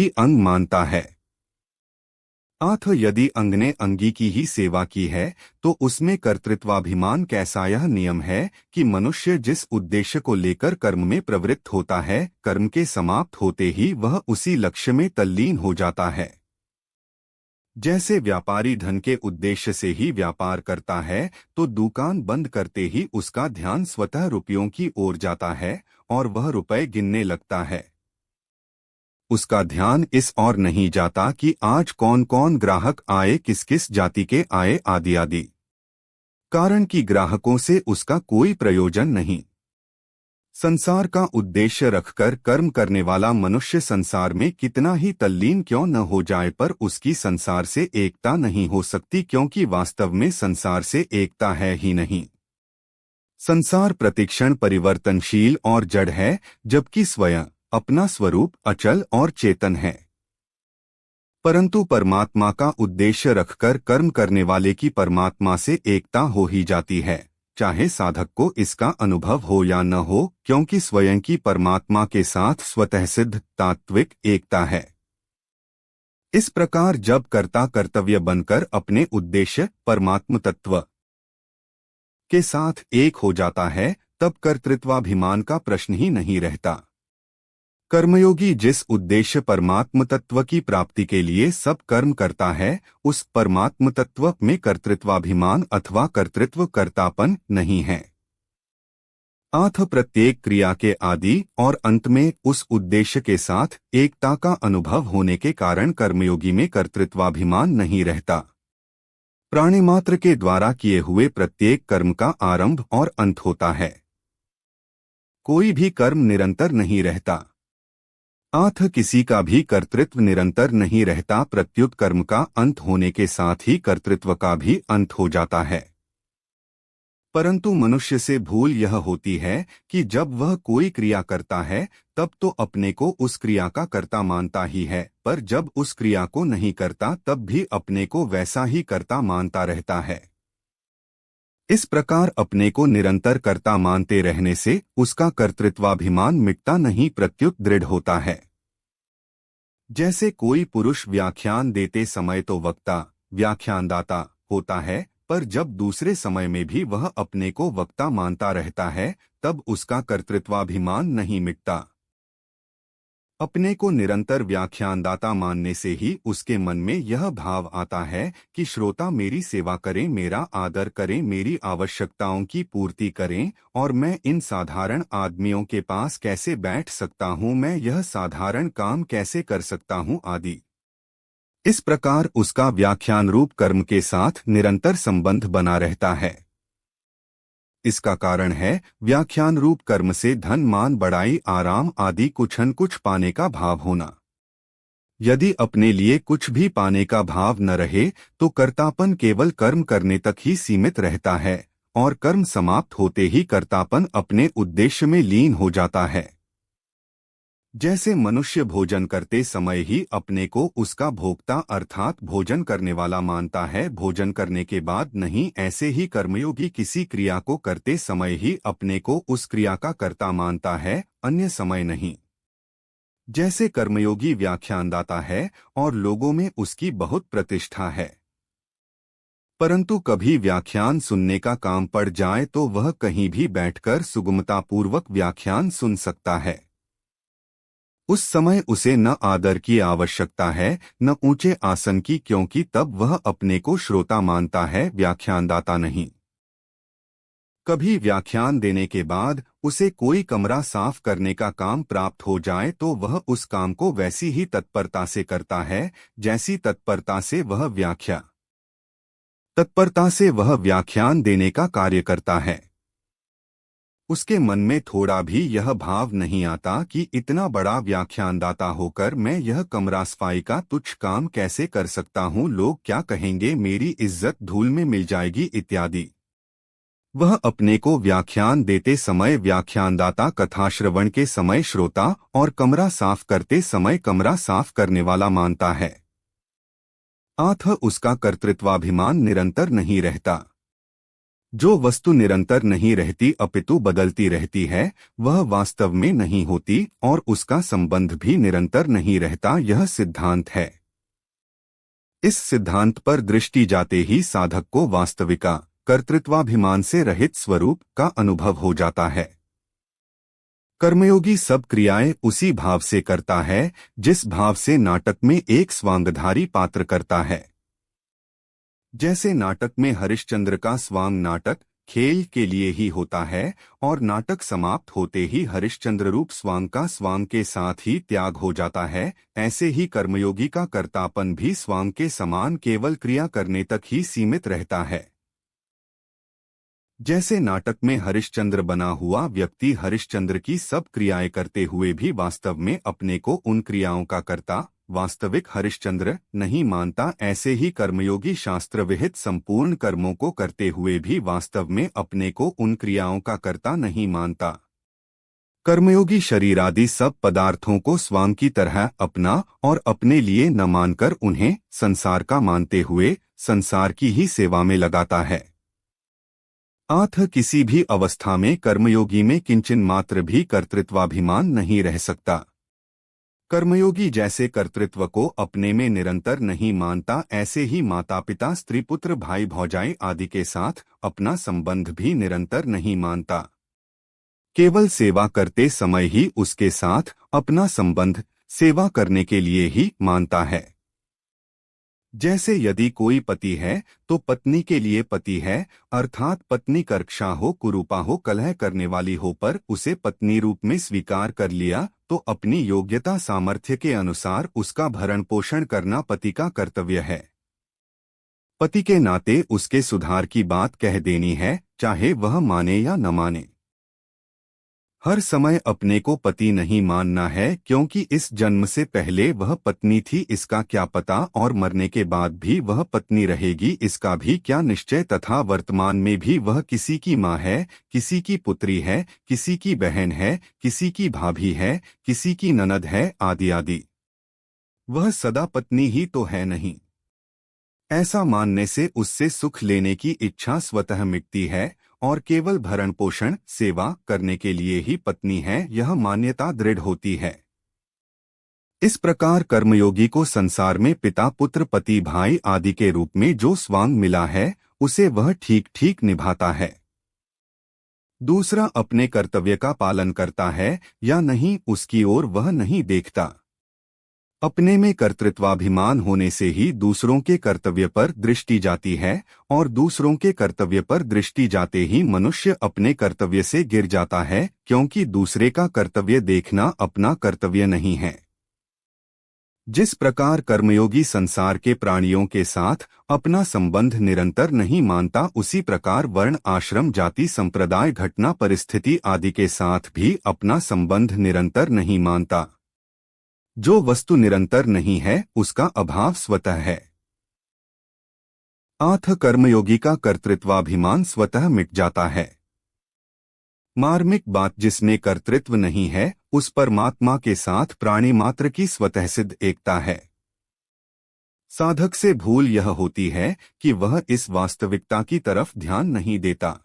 अंग मानता है। यदि अंग ने अंगी की ही सेवा की है तो उसमें कर्तृत्वाभिमान कैसा। यह नियम है कि मनुष्य जिस उद्देश्य को लेकर कर्म में प्रवृत्त होता है, कर्म के समाप्त होते ही वह उसी लक्ष्य में तल्लीन हो जाता है। जैसे व्यापारी धन के उद्देश्य से ही व्यापार करता है तो दुकान बंद करते ही उसका ध्यान स्वतः रुपयों की ओर जाता है और वह रुपए गिनने लगता है। उसका ध्यान इस और नहीं जाता कि आज कौन कौन ग्राहक आए, किस किस जाति के आए आदि आदि, कारण कि ग्राहकों से उसका कोई प्रयोजन नहीं। संसार का उद्देश्य रखकर कर्म करने वाला मनुष्य संसार में कितना ही तल्लीन क्यों न हो जाए पर उसकी संसार से एकता नहीं हो सकती, क्योंकि वास्तव में संसार से एकता है ही नहीं। संसार प्रतिक्षण परिवर्तनशील और जड़ है, जबकि स्वयं अपना स्वरूप अचल और चेतन है। परंतु परमात्मा का उद्देश्य रखकर कर्म करने वाले की परमात्मा से एकता हो ही जाती है, चाहे साधक को इसका अनुभव हो या न हो, क्योंकि स्वयं की परमात्मा के साथ स्वतः सिद्ध तात्विक एकता है। इस प्रकार जब कर्ता कर्तव्य बनकर अपने उद्देश्य परमात्म तत्व के साथ एक हो जाता है, तब कर्तृत्वाभिमान का प्रश्न ही नहीं रहता। कर्मयोगी जिस उद्देश्य परमात्म तत्व की प्राप्ति के लिए सब कर्म करता है, उस परमात्म तत्व में कर्तृत्वाभिमान अथवा कर्तृत्व कर्तापन नहीं है। अतः प्रत्येक क्रिया के आदि और अंत में उस उद्देश्य के साथ एकता का अनुभव होने के कारण कर्मयोगी में कर्तृत्वाभिमान नहीं रहता। प्राणी मात्र के द्वारा किए हुए प्रत्येक कर्म का आरंभ और अंत होता है। कोई भी कर्म निरंतर नहीं रहता। अतः किसी का भी कर्तृत्व निरंतर नहीं रहता, प्रत्युत कर्म का अंत होने के साथ ही कर्तृत्व का भी अंत हो जाता है। परंतु मनुष्य से भूल यह होती है कि जब वह कोई क्रिया करता है तब तो अपने को उस क्रिया का कर्ता मानता ही है, पर जब उस क्रिया को नहीं करता तब भी अपने को वैसा ही कर्ता मानता रहता है। इस प्रकार अपने को निरंतर कर्ता मानते रहने से उसका कर्तृत्वाभिमान मिटता नहीं, प्रत्युत दृढ़ होता है। जैसे कोई पुरुष व्याख्यान देते समय तो वक्ता व्याख्यानदाता होता है, पर जब दूसरे समय में भी वह अपने को वक्ता मानता रहता है, तब उसका कर्तृत्वाभिमान नहीं मिटता। अपने को निरंतर व्याख्यानदाता मानने से ही उसके मन में यह भाव आता है कि श्रोता मेरी सेवा करें, मेरा आदर करें, मेरी आवश्यकताओं की पूर्ति करें, और मैं इन साधारण आदमियों के पास कैसे बैठ सकता हूँ, मैं यह साधारण काम कैसे कर सकता हूँ आदि। इस प्रकार उसका व्याख्यान रूप कर्म के साथ निरंतर संबंध बना रहता है। इसका कारण है व्याख्यान रूप कर्म से धन मान बड़ाई आराम आदि कुछ न कुछ पाने का भाव होना। यदि अपने लिए कुछ भी पाने का भाव न रहे तो कर्तापन केवल कर्म करने तक ही सीमित रहता है, और कर्म समाप्त होते ही कर्तापन अपने उद्देश्य में लीन हो जाता है। जैसे मनुष्य भोजन करते समय ही अपने को उसका भोक्ता अर्थात भोजन करने वाला मानता है, भोजन करने के बाद नहीं, ऐसे ही कर्मयोगी किसी क्रिया को करते समय ही अपने को उस क्रिया का कर्ता मानता है, अन्य समय नहीं। जैसे कर्मयोगी व्याख्यानदाता है और लोगों में उसकी बहुत प्रतिष्ठा है, परंतु कभी व्याख्यान सुनने का काम पड़ जाए तो वह कहीं भी बैठकर सुगमतापूर्वक व्याख्यान सुन सकता है। उस समय उसे न आदर की आवश्यकता है न ऊंचे आसन की, क्योंकि तब वह अपने को श्रोता मानता है, व्याख्यानदाता नहीं। कभी व्याख्यान देने के बाद उसे कोई कमरा साफ करने का काम प्राप्त हो जाए तो वह उस काम को वैसी ही तत्परता से करता है जैसी तत्परता से वह व्याख्यान देने का कार्य करता है। उसके मन में थोड़ा भी यह भाव नहीं आता कि इतना बड़ा व्याख्यानदाता होकर मैं यह कमरा सफाई का तुच्छ काम कैसे कर सकता हूँ, लोग क्या कहेंगे, मेरी इज्जत धूल में मिल जाएगी इत्यादि। वह अपने को व्याख्यान देते समय व्याख्यानदाता, कथा श्रवण के समय श्रोता और कमरा साफ करते समय कमरा साफ करने वाला मानता है। अतः उसका कर्तृत्वाभिमान निरंतर नहीं रहता। जो वस्तु निरंतर नहीं रहती अपितु बदलती रहती है, वह वास्तव में नहीं होती और उसका संबंध भी निरंतर नहीं रहता, यह सिद्धांत है। इस सिद्धांत पर दृष्टि जाते ही साधक को वास्तविका कर्तृत्वाभिमान से रहित स्वरूप का अनुभव हो जाता है। कर्मयोगी सब क्रियाएं उसी भाव से करता है जिस भाव से नाटक में एक स्वांगधारी पात्र करता है। जैसे नाटक में हरिश्चंद्र का स्वांग नाटक खेल के लिए ही होता है और नाटक समाप्त होते ही हरिश्चंद्र रूप स्वांग का स्वांग के साथ ही त्याग हो जाता है, ऐसे ही कर्मयोगी का कर्तापन भी स्वांग के समान केवल क्रिया करने तक ही सीमित रहता है। जैसे नाटक में हरिश्चंद्र बना हुआ व्यक्ति हरिश्चंद्र की सब क्रियाएं करते हुए भी वास्तव में अपने को उन क्रियाओं का कर्ता, वास्तविक हरिश्चंद्र नहीं मानता, ऐसे ही कर्मयोगी शास्त्र विहित संपूर्ण कर्मों को करते हुए भी वास्तव में अपने को उन क्रियाओं का कर्ता नहीं मानता। कर्मयोगी शरीर आदि सब पदार्थों को स्वांग की तरह अपना और अपने लिए न मानकर उन्हें संसार का मानते हुए संसार की ही सेवा में लगाता है। अतः किसी भी अवस्था में कर्मयोगी में किंचन मात्र भी कर्तृत्वाभिमान नहीं रह सकता। कर्मयोगी जैसे कर्तृत्व को अपने में निरंतर नहीं मानता, ऐसे ही माता पिता स्त्री पुत्र भाई भौजाई आदि के साथ अपना संबंध भी निरंतर नहीं मानता। केवल सेवा करते समय ही उसके साथ अपना संबंध सेवा करने के लिए ही मानता है। जैसे यदि कोई पति है तो पत्नी के लिए पति है, अर्थात पत्नी कर्कशा हो, कुरूपा हो, कलह करने वाली हो, पर उसे पत्नी रूप में स्वीकार कर लिया तो अपनी योग्यता सामर्थ्य के अनुसार उसका भरण पोषण करना पति का कर्तव्य है। पति के नाते उसके सुधार की बात कह देनी है, चाहे वह माने या न माने। हर समय अपने को पति नहीं मानना है, क्योंकि इस जन्म से पहले वह पत्नी थी इसका क्या पता, और मरने के बाद भी वह पत्नी रहेगी इसका भी क्या निश्चय, तथा वर्तमान में भी वह किसी की माँ है, किसी की पुत्री है, किसी की बहन है, किसी की भाभी है, किसी की ननद है, आदि आदि। वह सदा पत्नी ही तो है नहीं। ऐसा मानने से उससे सुख लेने की इच्छा स्वतः मिटती है और केवल भरण पोषण सेवा करने के लिए ही पत्नी है, यह मान्यता दृढ़ होती है। इस प्रकार कर्मयोगी को संसार में पिता पुत्र पति भाई आदि के रूप में जो स्वांग मिला है उसे वह ठीक ठीक निभाता है। दूसरा अपने कर्तव्य का पालन करता है या नहीं उसकी ओर वह नहीं देखता। अपने में कर्तृत्वाभिमान होने से ही दूसरों के कर्तव्य पर दृष्टि जाती है और दूसरों के कर्तव्य पर दृष्टि जाते ही मनुष्य अपने कर्तव्य से गिर जाता है, क्योंकि दूसरे का कर्तव्य देखना अपना कर्तव्य नहीं है। जिस प्रकार कर्मयोगी संसार के प्राणियों के साथ अपना संबंध निरंतर नहीं मानता, उसी प्रकार वर्ण आश्रम जाति संप्रदाय घटना परिस्थिति आदि के साथ भी अपना संबंध निरंतर नहीं मानता। जो वस्तु निरंतर नहीं है उसका अभाव स्वतः है। अतः कर्मयोगी का कर्तृत्वाभिमान स्वतः मिट जाता है। मार्मिक बात, जिसमें कर्तृत्व नहीं है उस परमात्मा के साथ प्राणी मात्र की स्वतः सिद्ध एकता है। साधक से भूल यह होती है कि वह इस वास्तविकता की तरफ ध्यान नहीं देता।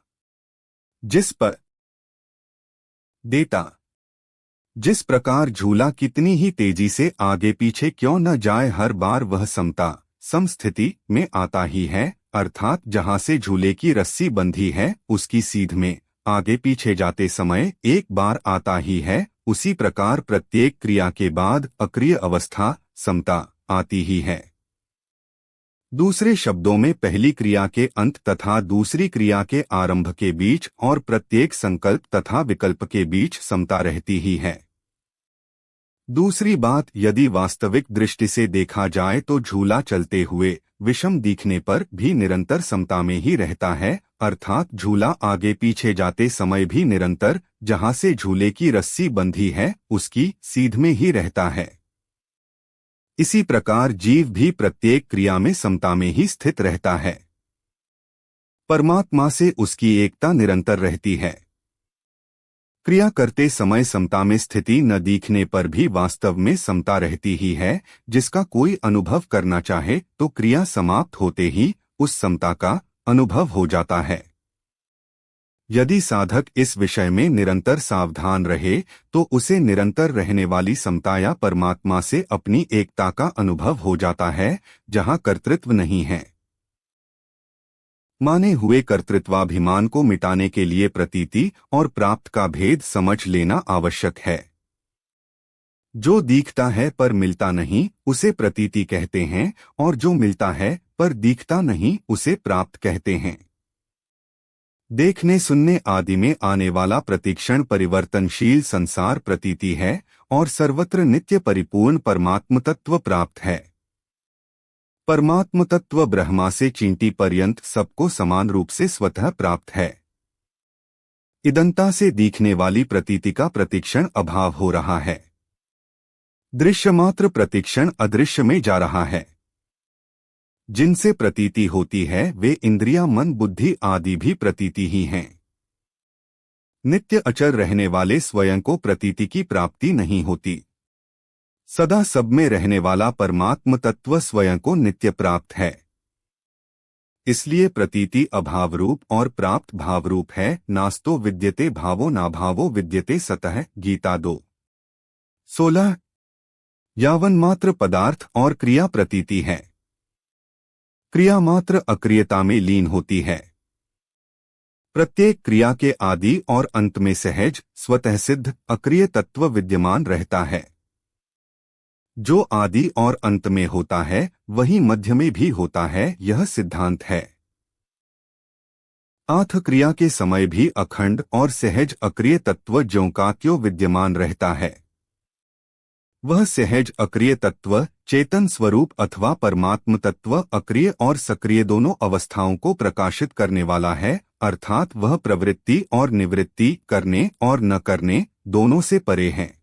जिस प्रकार झूला कितनी ही तेजी से आगे पीछे क्यों न जाए, हर बार वह समस्थिति में आता ही है, अर्थात जहां से झूले की रस्सी बंधी है उसकी सीध में आगे पीछे जाते समय एक बार आता ही है, उसी प्रकार प्रत्येक क्रिया के बाद अक्रिय अवस्था समता आती ही है। दूसरे शब्दों में पहली क्रिया के अंत तथा दूसरी क्रिया के आरंभ के बीच और प्रत्येक संकल्प तथा विकल्प के बीच समता रहती ही है। दूसरी बात, यदि वास्तविक दृष्टि से देखा जाए तो झूला चलते हुए विषम दिखने पर भी निरंतर समता में ही रहता है, अर्थात झूला आगे पीछे जाते समय भी निरंतर जहां से झूले की रस्सी बंधी है उसकी सीध में ही रहता है। इसी प्रकार जीव भी प्रत्येक क्रिया में समता में ही स्थित रहता है। परमात्मा से उसकी एकता निरंतर रहती है। क्रिया करते समय समता में स्थिति न दिखने पर भी वास्तव में समता रहती ही है। जिसका कोई अनुभव करना चाहे तो क्रिया समाप्त होते ही उस समता का अनुभव हो जाता है। यदि साधक इस विषय में निरंतर सावधान रहे तो उसे निरंतर रहने वाली समता या परमात्मा से अपनी एकता का अनुभव हो जाता है, जहां कर्तृत्व नहीं है। माने हुए कर्तृत्वाभिमान को मिटाने के लिए प्रतीति और प्राप्त का भेद समझ लेना आवश्यक है। जो दिखता है पर मिलता नहीं उसे प्रतीति कहते हैं, और जो मिलता है पर दिखता नहीं उसे प्राप्त कहते हैं। देखने सुनने आदि में आने वाला प्रतिक्षण परिवर्तनशील संसार प्रतीति है और सर्वत्र नित्य परिपूर्ण परमात्म तत्व प्राप्त है। परमात्म तत्व ब्रह्मा से चींटी पर्यंत सबको समान रूप से स्वतः प्राप्त है। इदंता से दिखने वाली प्रतीति का प्रतिक्षण अभाव हो रहा है। दृश्यमात्र प्रतिक्षण अदृश्य में जा रहा है। जिनसे प्रतीति होती है वे इंद्रिया, मन, बुद्धि आदि भी प्रतीति ही हैं। नित्य अचर रहने वाले स्वयं को प्रतीति की प्राप्ति नहीं होती। सदा सब में रहने वाला परमात्म तत्व स्वयं को नित्य प्राप्त है। इसलिए प्रतीति अभाव रूप और प्राप्त भाव रूप है। नास्तो विद्यते भावो नाभावो विद्यते सतः। गीता 2:16। यावन मात्र पदार्थ और क्रिया प्रतीति है। क्रिया मात्र अक्रियता में लीन होती है। प्रत्येक क्रिया के आदि और अंत में सहज स्वतः सिद्ध अक्रिय तत्व विद्यमान रहता है। जो आदि और अंत में होता है वही मध्य में भी होता है, यह सिद्धांत है। आथ क्रिया के समय भी अखंड और सहज अक्रिय तत्व ज्यों का त्यों विद्यमान रहता है। वह सहज अक्रिय तत्व चेतन स्वरूप अथवा परमात्म तत्व अक्रिय और सक्रिय दोनों अवस्थाओं को प्रकाशित करने वाला है, अर्थात वह प्रवृत्ति और निवृत्ति, करने और न करने दोनों से परे है।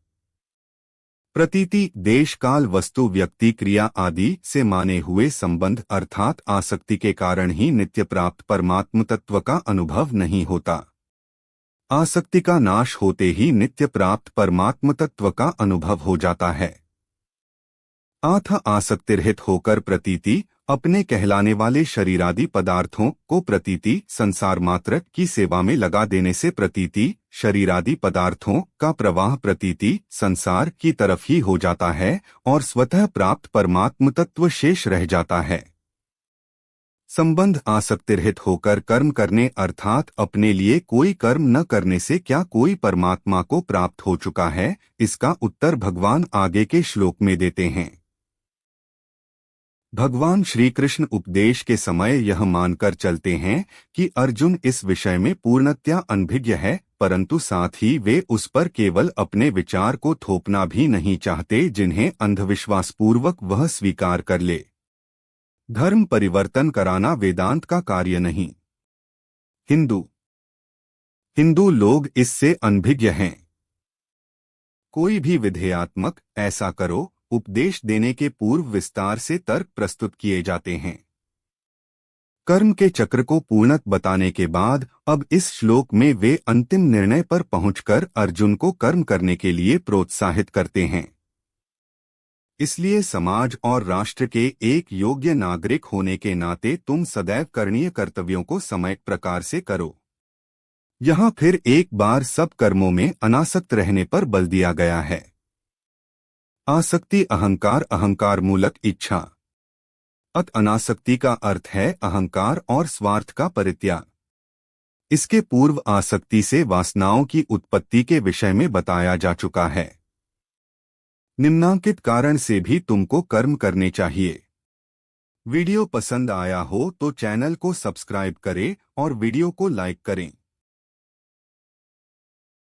प्रतीति देश काल वस्तु व्यक्ति क्रिया आदि से माने हुए संबंध अर्थात आसक्ति के कारण ही नित्य प्राप्त परमात्म तत्व का अनुभव नहीं होता। आसक्ति का नाश होते ही नित्य प्राप्त परमात्म तत्व का अनुभव हो जाता है। आथ आसक्तिरहित होकर प्रतीति अपने कहलाने वाले शरीरादि पदार्थों को प्रतीति संसार मात्र की सेवा में लगा देने से प्रतीति शरीरादि पदार्थों का प्रवाह प्रतीति संसार की तरफ ही हो जाता है और स्वतः प्राप्त परमात्म तत्व शेष रह जाता है। संबंध आसक्तिरहित होकर कर्म करने अर्थात अपने लिए कोई कर्म न करने से क्या कोई परमात्मा को प्राप्त हो चुका है, इसका उत्तर भगवान आगे के श्लोक में देते हैं। भगवान श्री कृष्ण उपदेश के समय यह मानकर चलते हैं कि अर्जुन इस विषय में पूर्णतया अनभिज्ञ है, परंतु साथ ही वे उस पर केवल अपने विचार को थोपना भी नहीं चाहते जिन्हें अंधविश्वासपूर्वक वह स्वीकार कर ले। धर्म परिवर्तन कराना वेदांत का कार्य नहीं। हिंदू लोग इससे अनभिज्ञ हैं। कोई भी विधेयात्मक ऐसा करो उपदेश देने के पूर्व विस्तार से तर्क प्रस्तुत किए जाते हैं। कर्म के चक्र को पूर्णत बताने के बाद अब इस श्लोक में वे अंतिम निर्णय पर पहुंचकर अर्जुन को कर्म करने के लिए प्रोत्साहित करते हैं। इसलिए समाज और राष्ट्र के एक योग्य नागरिक होने के नाते तुम सदैव करणीय कर्तव्यों को समय प्रकार से करो। यहाँ फिर एक बार सब कर्मों में अनासक्त रहने पर बल दिया गया है। आसक्ति अहंकार, अहंकार मूलक इच्छा। अनासक्ति का अर्थ है अहंकार और स्वार्थ का परित्याग। इसके पूर्व आसक्ति से वासनाओं की उत्पत्ति के विषय में बताया जा चुका है। निम्नांकित कारण से भी तुमको कर्म करने चाहिए। वीडियो पसंद आया हो तो चैनल को सब्सक्राइब करें और वीडियो को लाइक करें।